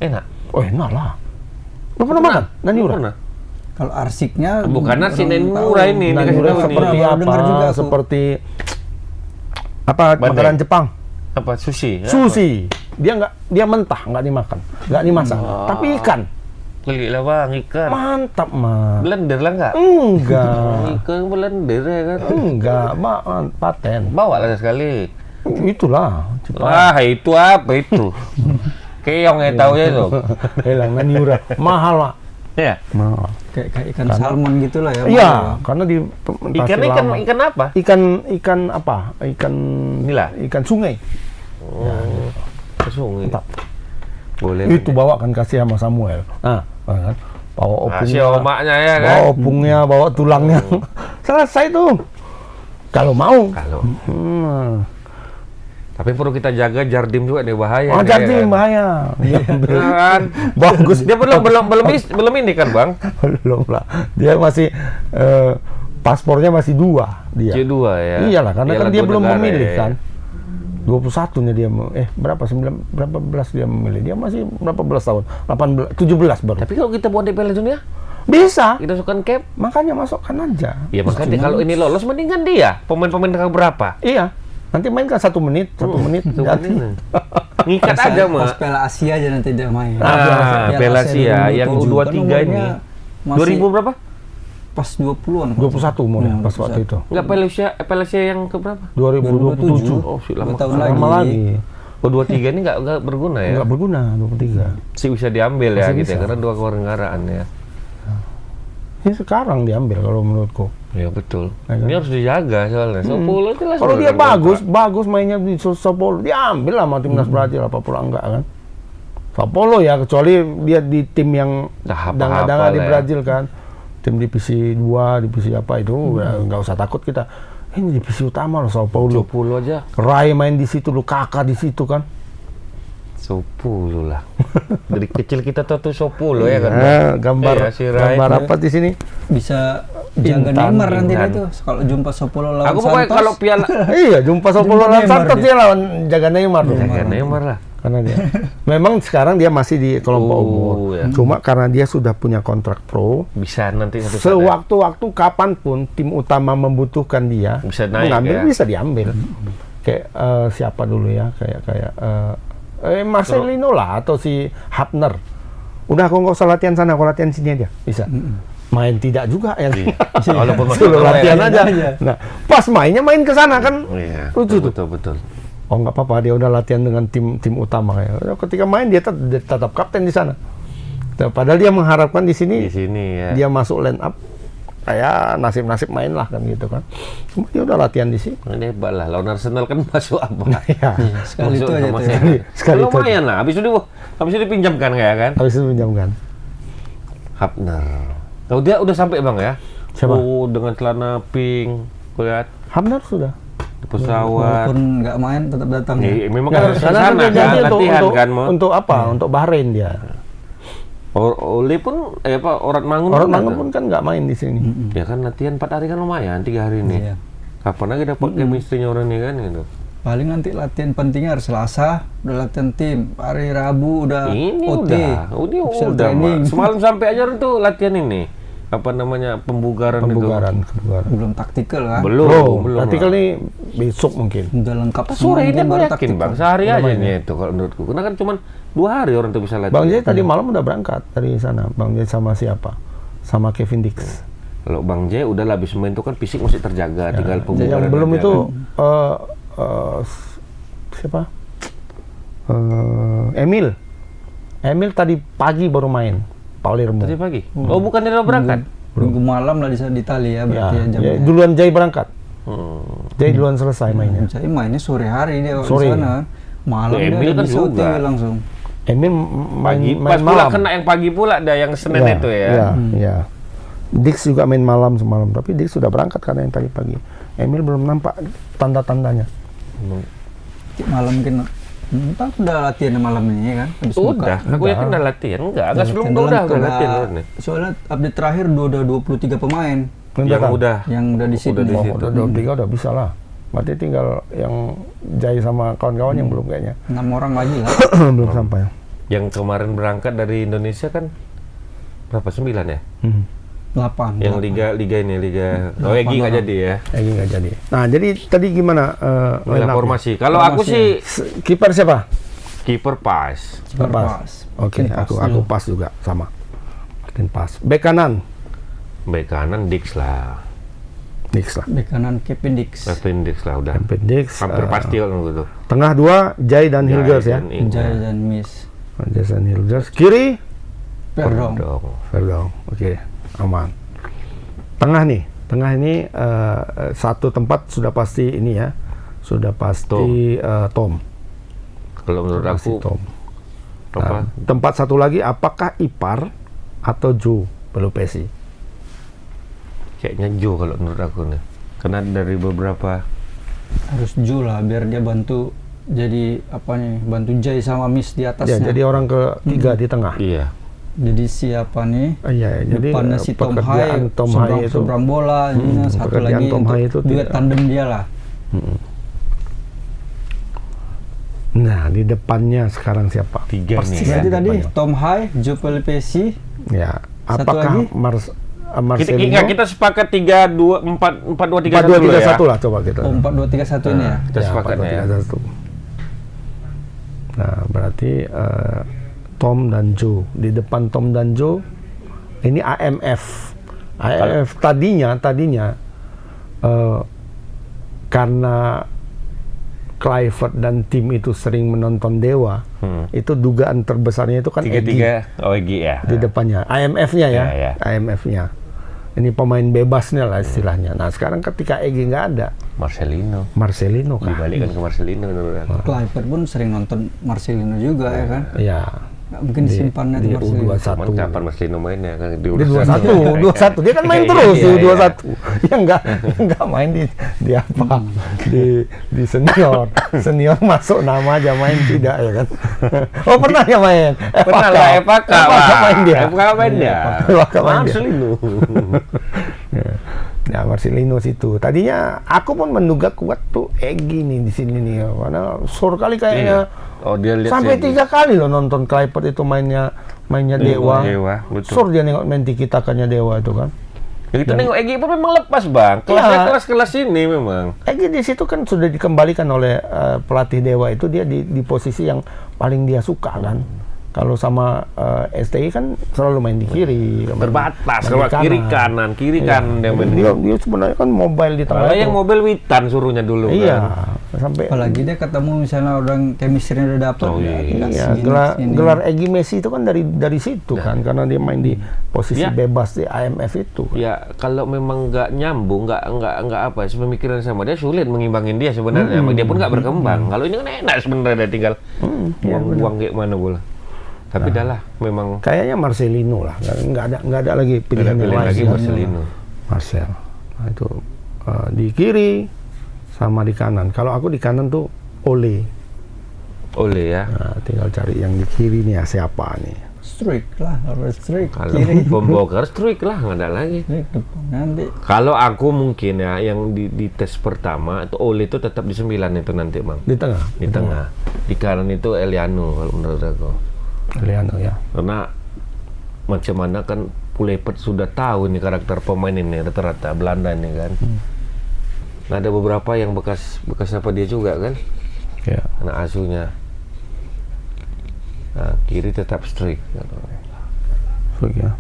enak. Oh enak lah. Lo pernah makan Naniura? Pernah. Kalau arsiknya Bukan nasi belum Nenura tahu. ini. Naniura dikasih tahu seperti nih. Baru dengar juga apa? aku. Seperti apa Bandeng. makanan Jepang? Apa sushi? Ya? Sushi. Dia mentah, nggak dimakan, nggak dimasak. Tapi ikan Geli lah bang, ikan. mantap mah. Blender lah nggak? Enggak. Ikan blender ya kan? Enggak, paten. Bawa lah sekali. Itulah. Wah itu apa itu? Keong ya tahu ya itu. Hilang Naniura. Mahal lah. Ya. Mahal. Kayak ikan salmon gitulah ya. Iya, Bang. karena di Ikan apa? Ikan apa? Ikan Nila. Ikan sungai. Oh, ke sungai. Mantap. Boleh. Itu bawakan kasih sama Samuel. Nah, kan? Bawa Kasih opungnya. omaknya ya kan? Bawa opungnya, bawa tulangnya. Selesai tuh. Kalau mau. Kalau. Hmm. Tapi perlu kita jaga Jardim juga nih bahaya. Oh, nih, jadi ya kan? bahaya. Dia Ya kan? bagus. Dia belum ini kan bang? Belum lah. Dia masih paspornya masih 2 dia. C2 ya. Iyalah, karena kan Iyalah, dia dua belum negara, memilih ya. kan. 21-nya dia berapa belas dia memilih. Dia masih berapa belas tahun? 18, 17 baru. Tapi kalau kita buat di Piala Dunia, Bisa. kita sukan cap. Makanya masukkan aja. Ya makanya kalau ini lolos mendingan dia. Pemain-pemain berapa? Iya. Nanti main kan 1 menit, 1 menit. Ngikat aja mah. Pas Piala Asia aja nanti dia main. Piala Asia yang U23 ini. 2000 berapa? Pas 20-an. 21 umurnya pas waktu itu. Enggak, Piala Asia yang ke berapa? 2027. Oh, lama lagi. Oh, 23 ini nggak berguna ya? Nggak berguna, 23. Sih bisa diambil ya Masih gitu ya, bisa. karena 2 kewarganegaraan ya. Ini sekarang diambil kalau menurutku. Ya betul. Ya, kan? Ini harus dijaga soalnya. Sopolo itu lah. Kalau dia bagus mainnya di Sao Paulo, diambil lah sama timnas Brazil apa pula enggak kan? Sao Paulo ya, kecuali dia di tim yang danga-danga di Brazil kan. Tim divisi 2, divisi apa itu ya, nggak usah takut kita. Ini divisi utama loh Sao Paulo. 20 aja. Rai main di situ, Lukaku di situ kan. Sopolo lah. Dari kecil kita tahu tuh Sopolo ya kan. Gambar si Rai gambar apa di sini? Bisa jaga Neymar nanti itu kalau jumpa Sopolo lawan Aku Santos. pokoknya kalau piala Iya, jumpa Sao Paulo lawan Santos dia lawan jaga Neymar loh. jaga Neymar lah. Karena dia memang sekarang dia masih di kelompok umur. Ya. Cuma karena dia sudah punya kontrak pro, Bisa nanti satu saat ya. sewaktu-waktu kapanpun tim utama membutuhkan dia, Bisa naik mengambil ya. bisa diambil. Kayak siapa dulu ya? Kayak Marcelino lah atau si Hapner. Udah aku nggak usah latihan sana, aku latihan sini aja. Bisa. Main tidak juga ya. Iya. Walaupun masuk Suruh latihan ya. aja. Nah, pas mainnya main ke sana kan. Iya. Lucu tuh. Betul. Oh nggak apa-apa, dia udah latihan dengan tim utama ya. Ketika main dia tetap kapten di sana. Nah, padahal dia mengharapkan di sini Di sini ya. dia masuk line up, kayak nasib main lah kan gitu kan. Cuma dia udah latihan di sini. Ini hebat lah. Lawan Arsenal kan masuk apa? Ya, Sekali itu aja tuh. sekali itu. Lumayan lah. Habis itu dipinjamkan kayak kan? Habis itu pinjamkan. Hapner. Oh, dia udah sampai bang ya? Siapa? Oh, dengan celana pink. Lihat Hamner sudah. di pesawat. Walaupun nggak main tetap datang. Iya, memang Ya, kan harus ke karena sana dia kan janji latihan kan mau. untuk apa? Untuk Bahrain dia. Oli pun Orat Mangun. Orang kan Mangun ada. pun kan nggak main di sini. Ya kan latihan 4 hari kan lumayan, 3 hari nih. Iya. Kapan lagi dapat chemistry-nya orang ini kan gitu. Paling nanti latihan pentingnya hari Selasa udah latihan tim, hari Rabu udah Ini OT. udah official udah. training. Mak. Semalam sampai aja tuh latihan ini. Apa namanya? Pembugaran itu. Belum taktikal kan? Belum. Nanti kali besok mungkin. Udah lengkap Sore ini mungkin aku baru yakin taktikal. bang, sehari Udah aja main nih itu kalau menurutku. Karena kan cuma 2 hari orang tuh bisa latihan. Bang Jay tadi malam udah berangkat dari sana. Bang Jay sama siapa? Sama Kevin Dix. Kalau Bang J udah habis main itu kan fisik masih terjaga, tinggal pembugaran. Yang belum aja itu kan. siapa? Emil tadi pagi baru main. Palermo. Tadi pagi. Oh bukan dia udah berangkat. Minggu malam lah di Italia ya berarti ya, jamnya. Duluan Jay berangkat. Jay duluan selesai mainnya. Jadi mainnya sore hari dia Sore. di sana. Malam Ya, dia Emil udah kan bisa OT juga. langsung. Emil Pagi, main pas pula malam. kena yang pagi pula ada yang Senin itu ya. Iya. Dix juga main malam semalam, tapi Dix sudah berangkat karena yang tadi pagi. Emil belum nampak tanda-tandanya. Malam mungkin entah udah latihan malam ini ya kan? Habis Udah, buka. aku yakin udah latihan. Enggak sebelum Latihan udah lengkap. latihan. Udah. Soalnya update terakhir udah 23 pemain Yang udah. yang udah di sini. Udah di situ. Udah 23 udah bisa lah. Berarti tinggal yang Jai sama kawan-kawan yang belum kayaknya. 6 orang lagi lah. Belum sampai. Yang kemarin berangkat dari Indonesia kan berapa? 9 ya? 8. Yang liga ini liga. Oh, Egi nggak jadi ya. Lagi nggak jadi. Nah, jadi tadi gimana? Line line up-nya? formasi. Kalau aku sih Kiper siapa? kiper pas. Pas. Oke, aku pas juga sama. Martin pas. Bek kanan, Bek kanan Dix lah. Dix lah. Bek kanan Kevin Dix. Kevin Dix lah udah. Kevin Dix. Hampir pasti kalau gitu. Tengah 2 Jai dan Hilgers ya. Jaya dan Miss. Jai dan Hilgers. Kiri Perdong. Verdong. Oke, aman. Tengah nih. Tengah ini satu tempat sudah pasti ini ya. Sudah pasti Tom. Kalau menurut Pasti aku Tom. apa? Tempat satu lagi apakah Ipar atau Joe Pelupesi? Kayaknya Joe kalau menurut aku nih. Karena dari beberapa Harus Ju lah biar dia bantu jadi apa nih? Bantu Jai sama Miss di Ya, atasnya. jadi orang ketiga di tengah. iya. Jadi siapa nih? Iya, jadi Depannya si Tom pekerjaan Hai, Tom Hai itu. seberang bola, satu pekerjaan lagi Tom untuk Hai itu duet tidak- tandem dia lah. Nah, di depannya sekarang siapa? 3 nih. Persis Ya. Berarti tadi depannya. Tom Hai, Joe Pelupesi, Ya, Satu apakah lagi? Marcelino. Kita sepakat 4-2-3-1 dulu ya. 4-2-3-1 lah coba kita. 4-2-3-1 ini ya. Kita sepakat ya. 4-2-3-1. Nah, berarti Tom dan Joe. Di depan Tom dan Joe ini AMF. AMF tadinya karena Kluivert dan tim itu sering menonton Dewa, itu dugaan terbesarnya itu kan Egy. Egy ya. Di depannya. IMF-nya ya. Ya. IMF-nya. Ini pemain bebasnya lah istilahnya. Nah, sekarang ketika Egy nggak ada, Marcelino kan. Dibalikkan ke Marcelino menurut aku. Kluivert pun sering nonton Marcelino juga ya kan. Iya. Nggak mungkin disimpannya di di Marcelino. U21. Cuman kapan Marcelino mainnya kan di Di 21. Dia kan main terus di U21. Yang enggak main di apa? Di senior. Senior masuk nama aja main tidak ya kan. Oh, pernah ya main? Pernah lah, FK main dia. FK main dia. Marcelino. Ya, Marcelino situ. Tadinya aku pun menduga kuat tuh Egy nih di sini nih. Karena sur kali kayaknya. Oh, dia lihat sampai 3 kali loh nonton Kluivert itu mainnya Dewa. Betul. Sur dia nengok main tiki-takanya Dewa itu kan. Ya kita nengok Egy pun memang lepas, Bang. Kelas ini memang. Egy di situ kan sudah dikembalikan oleh pelatih Dewa itu, dia di posisi yang paling dia suka kan. Kalau sama STI kan selalu main di kiri. Terbatas kalau kiri kanan dia main. Dia sebenarnya kan mobile di tengah. Yang mobile Witan suruhnya dulu iya, kan. Sampai apalagi dia ketemu misalnya orang chemistry-nya udah dapet. Iya, gelar Egy Messi itu kan dari situ kan, karena dia main di posisi bebas di IMF itu. Ya, kalau memang nggak nyambung, nggak apa, pemikiran sama dia sulit mengimbangin dia sebenarnya. Dia pun nggak berkembang. Kalau ini kan enak sebenarnya, dia tinggal buang kayak mana bola. Tapi dah lah, memang kayaknya Marcelino lah, nggak ada lagi pilihan yang lain. Marcelino. Marcel. Nah, itu di kiri sama di kanan. Kalau aku di kanan tuh Ole ya. Nah, tinggal cari yang di kiri nih ya, siapa nih? Struijk lah, harus Struijk. Kalau pembongkar Struijk lah, nggak ada lagi. Nanti. Kalau aku mungkin ya, yang di tes pertama itu Ole itu tetap di 9 itu nanti, Bang. Di tengah. Di tengah. Di kanan itu Eliano kalau menurut aku. Eliano ya. Karena macam mana kan Kluivert sudah tahu nih karakter pemain ini rata-rata Belanda ini kan. Nah, ada beberapa yang bekas apa dia juga kan. Ya. Anak asuhnya. Nah, kiri tetap Struijk. Struijk ya.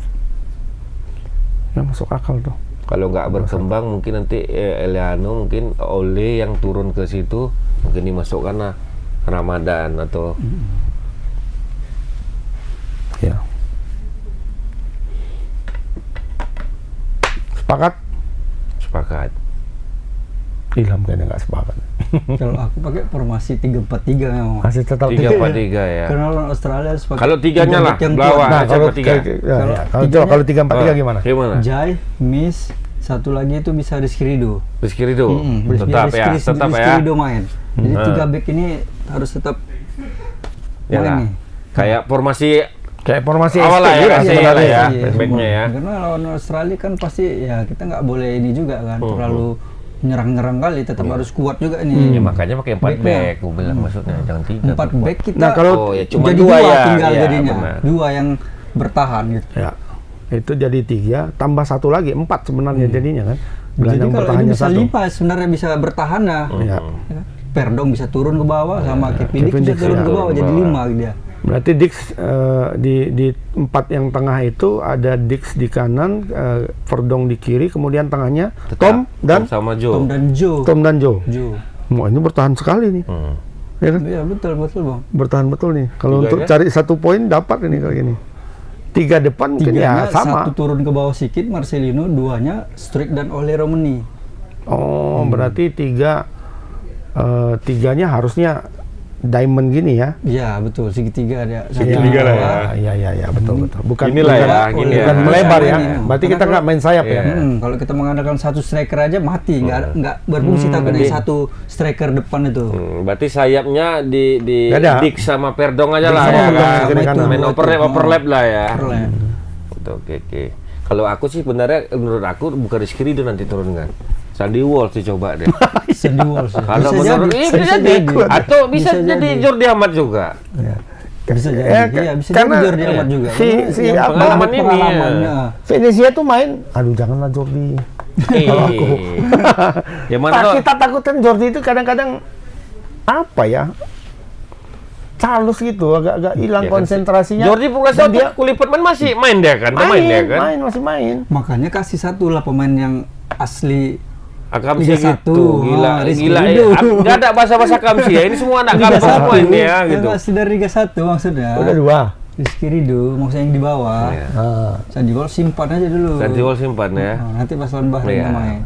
Ya masuk akal tuh. Kalau nggak berkembang mungkin nanti Eliano, mungkin Ole yang turun ke situ, mungkin dimasukkan lah Ramadan atau ya. Sepakat. Ilham kayaknya nggak sepakat. Kalau aku pakai formasi 3-4-3 memang. Masih tetap 3-4-3 ya. Karena lawan Australia harus pakai. Kalau tiganya lah, lawan nah, kalau 3. Kalau 3-4-3 gimana? Jai, Miss, satu lagi itu bisa Rizky Ridho. Tetap ya. Ridho main. Jadi 3 back ini harus tetap main nih. Kayak formasi awal lah ya, sebenarnya ya, backnya ya. Karena lawan Australia kan pasti ya kita nggak boleh ini juga kan, terlalu nyerang kali, tetap harus kuat juga ini. Ya makanya pakai 4 back, gue bilang maksudnya jangan 3. 4 back kita. Nah, kalau cuma jadi 2 ya, tinggal ya, jadinya. Benar. 2 yang bertahan gitu. Ya. Itu jadi 3 tambah 1 lagi 4 sebenarnya jadinya kan. Jadi kalau ini bisa 5 sebenarnya bisa bertahan lah. Ya. Perdong bisa turun ke bawah sama Kevin Dix bisa turun ke bawah jadi 5 dia. Berarti Dix di 4 yang tengah itu ada Dix di kanan, Verdong di kiri, kemudian tengahnya Tom dan Joe. Wah, ini bertahan sekali nih. Ya kan? Iya, betul Bang. Bertahan betul nih. Kalau untuk cari 1 poin dapat ini kayak gini. 3 depan mungkin ya sama. 1 turun ke bawah sedikit Marcelino, 2-nya Struijk dan Ole Romani. Oh, berarti 3-nya harusnya diamond gini ya? Iya betul, segitiga ada. Segitiga lah ya. Iya betul. Bukan inilah ya, gini ya. Bukan melebar ya. Berarti kita nggak main sayap ya. Kalau kita mengandalkan 1 striker aja mati, nggak berfungsi tapi dari 1 striker depan itu. Berarti sayapnya di Dix sama Perdong aja lah ya kan. Main overlap lah ya. Oke. Kalau aku sih sebenarnya menurut aku bukan Rizky Ridho nanti turun kan. Sandy Walsh dicoba deh. Sandy Walsh. Kalau menurut bisa jadi atau bisa jadi Jordi Amat juga. Ya. Bisa jadi, bisa jadi Jordi Amat juga. Si apa pengalaman ini ya. Venezia tuh main, aduh janganlah Jordi. Kalau aku, Ya mana kita takutkan Jordi itu kadang-kadang apa ya? Calus gitu, agak-agak hilang Ya kan, konsentrasinya. Jordi Pulasa dia Kulipet masih main dia kan? Masih main. Makanya kasih satu lah pemain yang asli Akamsi Liga gitu, 1. gila, Rizky gila. Ridho. Nggak ada bahasa-bahasa Kamsi ya. Ini semua anak Liga kampus semua 1, ini ya gitu. Yang asli dari Liga 1 maksudnya. Udah 2. Rizky Ridho, maksudnya yang di bawah. Iya. Sanjigol simpan aja dulu. Sanjigol simpan ya. Nanti pas lawan Bahrain Iya. main.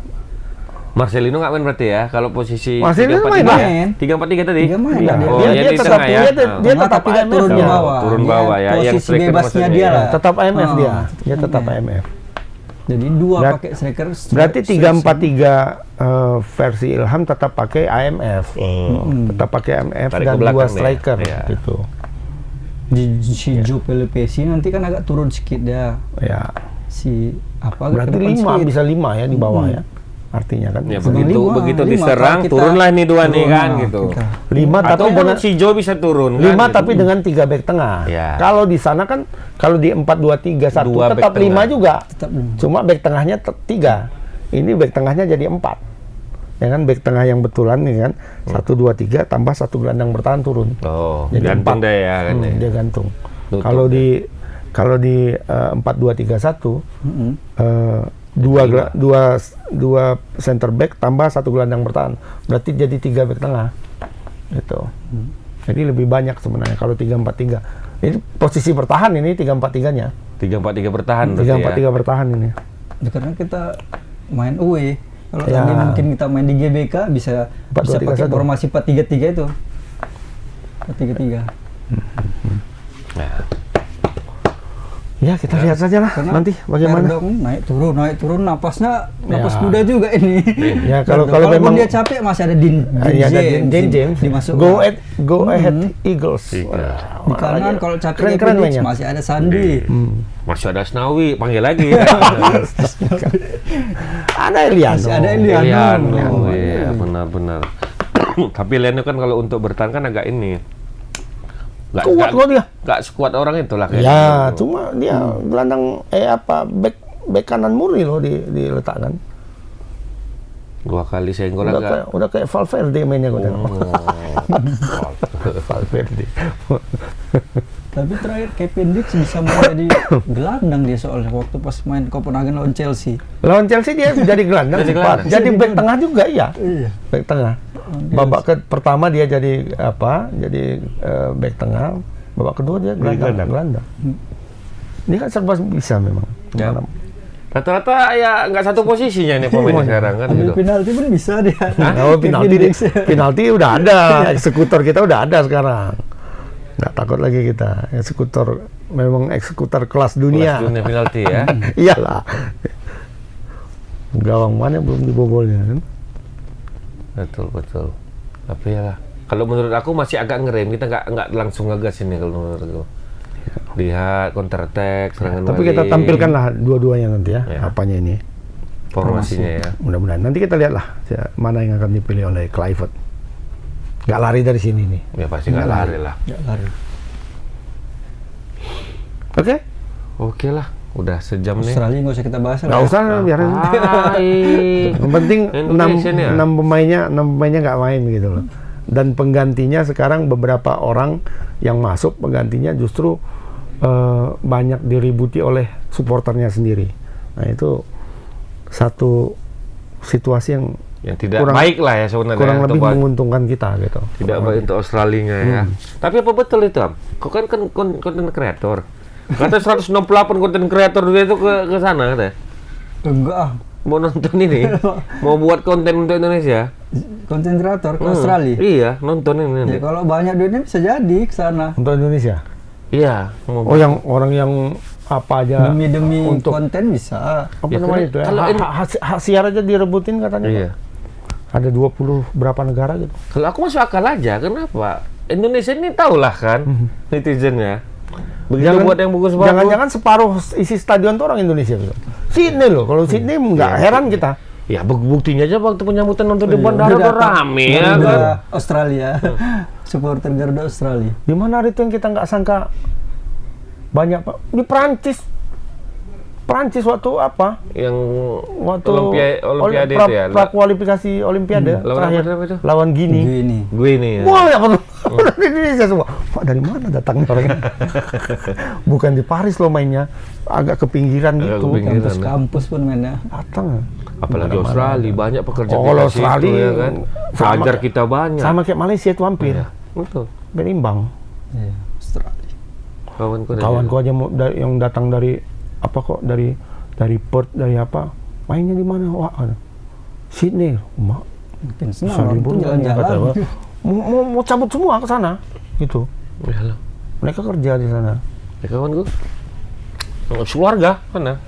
Marcelino nggak main berarti ya? Kalau posisi Marcelino 3-4-3 main. ya? 3-4-3 tadi? 3 main Iya. lah dia. Oh, Dia ya di tetap tengah ya. dia tetap tapi dia IMF turun di dia. bawah. Turun Dia bawah ya, yang posisi striker bebasnya maksudnya dia ya. lah. Tetap IMF dia. Oh. Dia tetap IMF. Jadi 2 Berat- pakai striker. Berarti 3-4-3 versi Ilham tetap pakai IMF. Tetap pakai IMF Tarik dan ke belakang 2 dia. striker Iya. gitu. Si Joe Pelopesi nanti kan agak turun sedikit dia. Ya. Si apa agak Berarti ke depan 5 sedikit. bisa 5 ya di bawah ya. Artinya kan. Ya Lima, begitu lima. diserang Kalau kita turunlah nih dua nih turun, kan nah, gitu. kita. 5 tapi Atau dengan si Joe bisa turun 5 kan, tapi gitu. dengan 3 back tengah. Ya. Kalau di sana kan kalau di 4-2-3-1 Dua tetap back 5 tengah. juga. Tetap. Cuma back tengahnya 3. Ini back tengahnya jadi 4. Ya kan back tengah yang betulan nih kan. 1 2 3 tambah 1 gelandang bertahan turun. Oh, Jadi gantung 4. deh ya kan. ya. Dia gantung. Tutup Kalau di 4-2-3-1 dua center back tambah 1 gelandang bertahan. Berarti jadi 3 back tengah. Gitu. Jadi lebih banyak sebenarnya kalau 3-4-3. Ini posisi bertahan ini 3-4-3-nya. 3-4-3 bertahan berarti 3-4-3 bertahan ini. Ya, karena kita main away. Kalau Ya. tadi mungkin kita main di GBK bisa 4-2-3-1. pakai formasi 4-3-3 itu. 4-3-3. Nah, Ya kita lihat saja lah Karena nanti bagaimana. Perdong naik turun napasnya napas kuda juga ini. Ya kalau Walaupun memang dia capek masih ada Dean ada Dean James dimasukkan. go ahead Eagles. Di kanan kalau capek keren Epinic, mainnya. masih ada Sandi. masih ada Asnawi, panggil lagi. Ada Eliano. Masih ada Eliano. Iya, benar-benar. Tapi Eliano kan kalau untuk bertahan kan agak ini. Kuat kok dia. Gak sekuat orang itu lah kayaknya. Ya, cuma dia gelandang back kanan murni loh diletakkan. 2 kali senggol Udah kayak Valverde mainnya gue tengok. Valverde. Tapi terakhir Kevin Dix bisa menjadi gelandang dia soalnya waktu pas main Copenhagen lawan Chelsea. Lawan Chelsea dia jadi gelandang Jadi cepat. gelandang. Jadi back tengah juga ya. Iya. Back tengah. Babak pertama dia jadi Jadi back tengah. Babak kedua dia gelandang. Ini kan serba bisa memang. Ya. Rata-rata ya nggak satu posisinya nih pemain sekarang kan Ambil gitu. penalti pun bisa dia. Oh, penalti Kevin Dix. penalti udah ada. Eksekutor kita udah ada sekarang. Nggak takut lagi kita. Eksekutor memang eksekutor kelas dunia. Kelas dunia penalti ya. Iyalah. Gawang mana belum dibobolnya kan? Betul. Tapi ya lah. Kalau menurut aku masih agak ngerem, kita nggak langsung ngegas ini kalau menurut aku. Lihat counter attack, serangan Tapi balik. kita tampilkanlah dua-duanya nanti ya, Ya. apanya ini. formasinya ya. Mudah-mudahan nanti kita lihatlah mana yang akan dipilih oleh Kluivert. Nggak lari dari sini nih. Ya pasti nggak lari lah. Nggak lari. Oke? Oke lah, udah sejam nih. Australia nggak usah kita bahas lah. Nggak usah, biarin. Yang penting Indonesia nih ya? 6 pemainnya nggak main gitu loh. Dan penggantinya sekarang beberapa orang yang masuk penggantinya justru banyak diributi oleh supporternya sendiri. Nah itu satu situasi yang tidak baik lah ya sebenarnya. kurang lebih buat- menguntungkan kita gitu. tidak baik untuk Australia ya. Tapi apa betul itu, Am? Kau kan konten kreator. Kata 168 konten kreator dia itu ke sana katanya. Enggak ah. Mau nonton ini, mau buat konten untuk Indonesia. Konten kreator ke Australia. Iya, nonton ini. Ya, kalau banyak duitnya bisa jadi ke sana. Untuk Indonesia. Iya, mau Oh yang orang yang apa aja Demi untuk konten bisa. apa Ya, namanya itu ya? kalau ini- Hak siar aja direbutin katanya. Iya. Ada 20 berapa negara gitu. Kalau aku masuk akal aja, kenapa? Indonesia ini tahulah kan netizennya. Begitu buat yang bagus-bagus. Jangan-jangan separuh isi stadion tuh orang Indonesia gitu. Sydney loh, kalau Sydney nggak heran kita. Ya buktinya aja waktu penyambutan nonton di bandara Udah udah datang rame dari ya kan. Australia. supporter Garuda Australia. Di mana itu yang kita nggak sangka banyak, Pak? Di Perancis waktu apa? Yang Waktu Olimpiade itu ya. Prakualifikasi Olimpiade terakhir lawan Gini. Gue ini ya. Wah, dari Indonesia semua. Pak, dari mana datangnya orangnya? Bukan di Paris loh mainnya, agak ke pinggiran gitu. Kampus pun mainnya. Datang. Apalagi Australia banyak pekerja kalau Australia ya kan. Pelajar kita banyak. Sama kayak Malaysia itu hampir. Betul. Berimbang. Iya, Australia. Kawanku aja yang datang dari dari Perth, dari apa? Mainnya di mana? Wah, Sydney. Mungkin senang orang jalan-jalan. Mau cabut semua ke sana gitu. Yalah. Mereka kerja di sana. Ya kawan gue. Keluarga mana?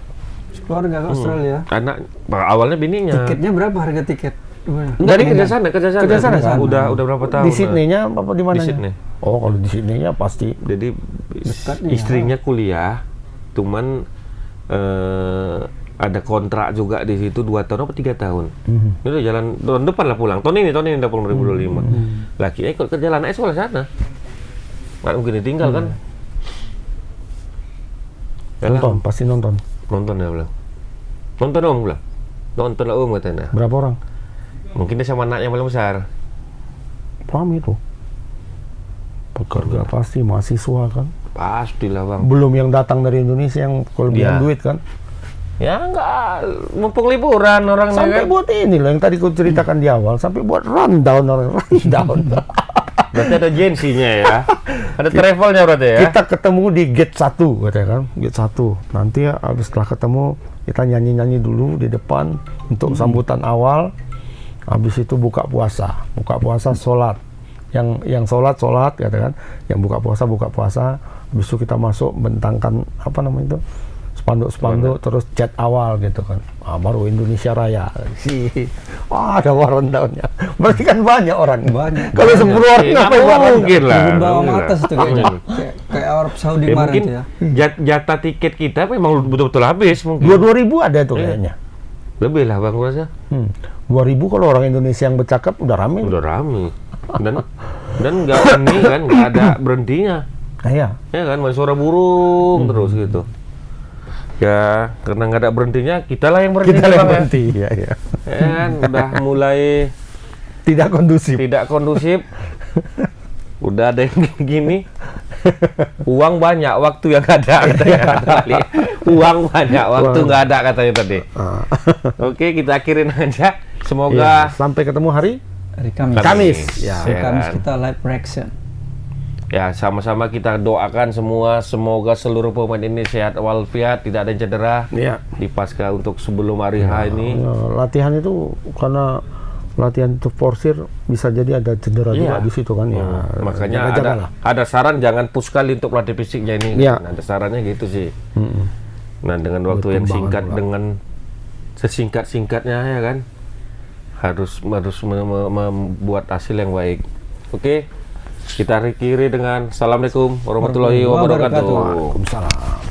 Keluarga ke Australia. Anak awalnya bininya. Tiketnya berapa harga tiket? Dari kerja sana kan? Udah berapa tahun? Di Sydney-nya apa di mana? Di Sydney. Oh, kalau di Sydney-nya pasti. Jadi istrinya kuliah, cuman ada kontrak juga di situ 2 tahun atau 3 tahun. Ini udah jalan tahun depan lah pulang. Tahun ini udah pulang 2025. Lakinya ikut kerja lah, anaknya sekolah sana. Nggak mungkin ditinggal kan? Nonton, pasti nonton. Nonton ya bilang. Nonton om bilang. Nonton lah om katanya. Berapa orang? Mungkin dia sama anaknya paling besar. Ramai itu. Pekerja pasti, mahasiswa kan. Pastilah bang. Belum yang datang dari Indonesia yang kelebihan duit kan. Ya enggak, mumpung liburan orang sampai buat ini loh yang tadi ku ceritakan di awal, sampai buat rundown orang rundown. Berarti ada agensinya ya. Ada travelnya berarti ya. Kita ketemu di gate 1 katanya kan, gate 1. Nanti habis setelah ketemu kita nyanyi-nyanyi dulu di depan untuk sambutan awal. Habis itu buka puasa sholat. Yang sholat katakan, yang buka puasa. Habis itu kita masuk bentangkan apa namanya itu, spanduk terus chat awal gitu kan. Baru Indonesia Raya. Wah, ada rundownnya. Berarti kan banyak orang. Kalau 10 orang nggak mungkin lah. Bawah atas itu kayaknya. Kayak Arab Saudi kemarin mungkin ya. Jatah tiket kita memang betul-betul habis mungkin. 2.000 ada tuh kayaknya. Lebih lah bang rasa. 2.000 kalau orang Indonesia yang bercakap udah rame. Dan nggak ini kan nggak ada berhentinya. Iya. Ya kan masih suara burung terus gitu. Ya karena nggak ada berhentinya kita lah yang berhenti. Iya. Ya kan udah mulai tidak kondusif. Udah ada yang gini. Uang banyak, waktu yang ada katanya. Uang banyak, waktu nggak ada katanya tadi. Oke, kita akhirin aja. Semoga sampai ketemu hari Kamis. Kamis kita live reaction. Ya, sama-sama kita doakan semua, semoga seluruh pemain ini sehat walafiat, tidak ada yang cedera. Di pasca untuk sebelum hari H ini. Latihan itu karena latihan untuk forsir bisa jadi ada cedera juga di situ kan ya. Makanya ada saran jangan push kali untuk latih fisiknya ini. Ada sarannya gitu sih. Nah, dengan waktu yang singkat, dengan sesingkat-singkatnya ya kan, harus membuat hasil yang baik. Oke, kita akhiri dengan Assalamualaikum warahmatullahi wabarakatuh. Waalaikumsalam.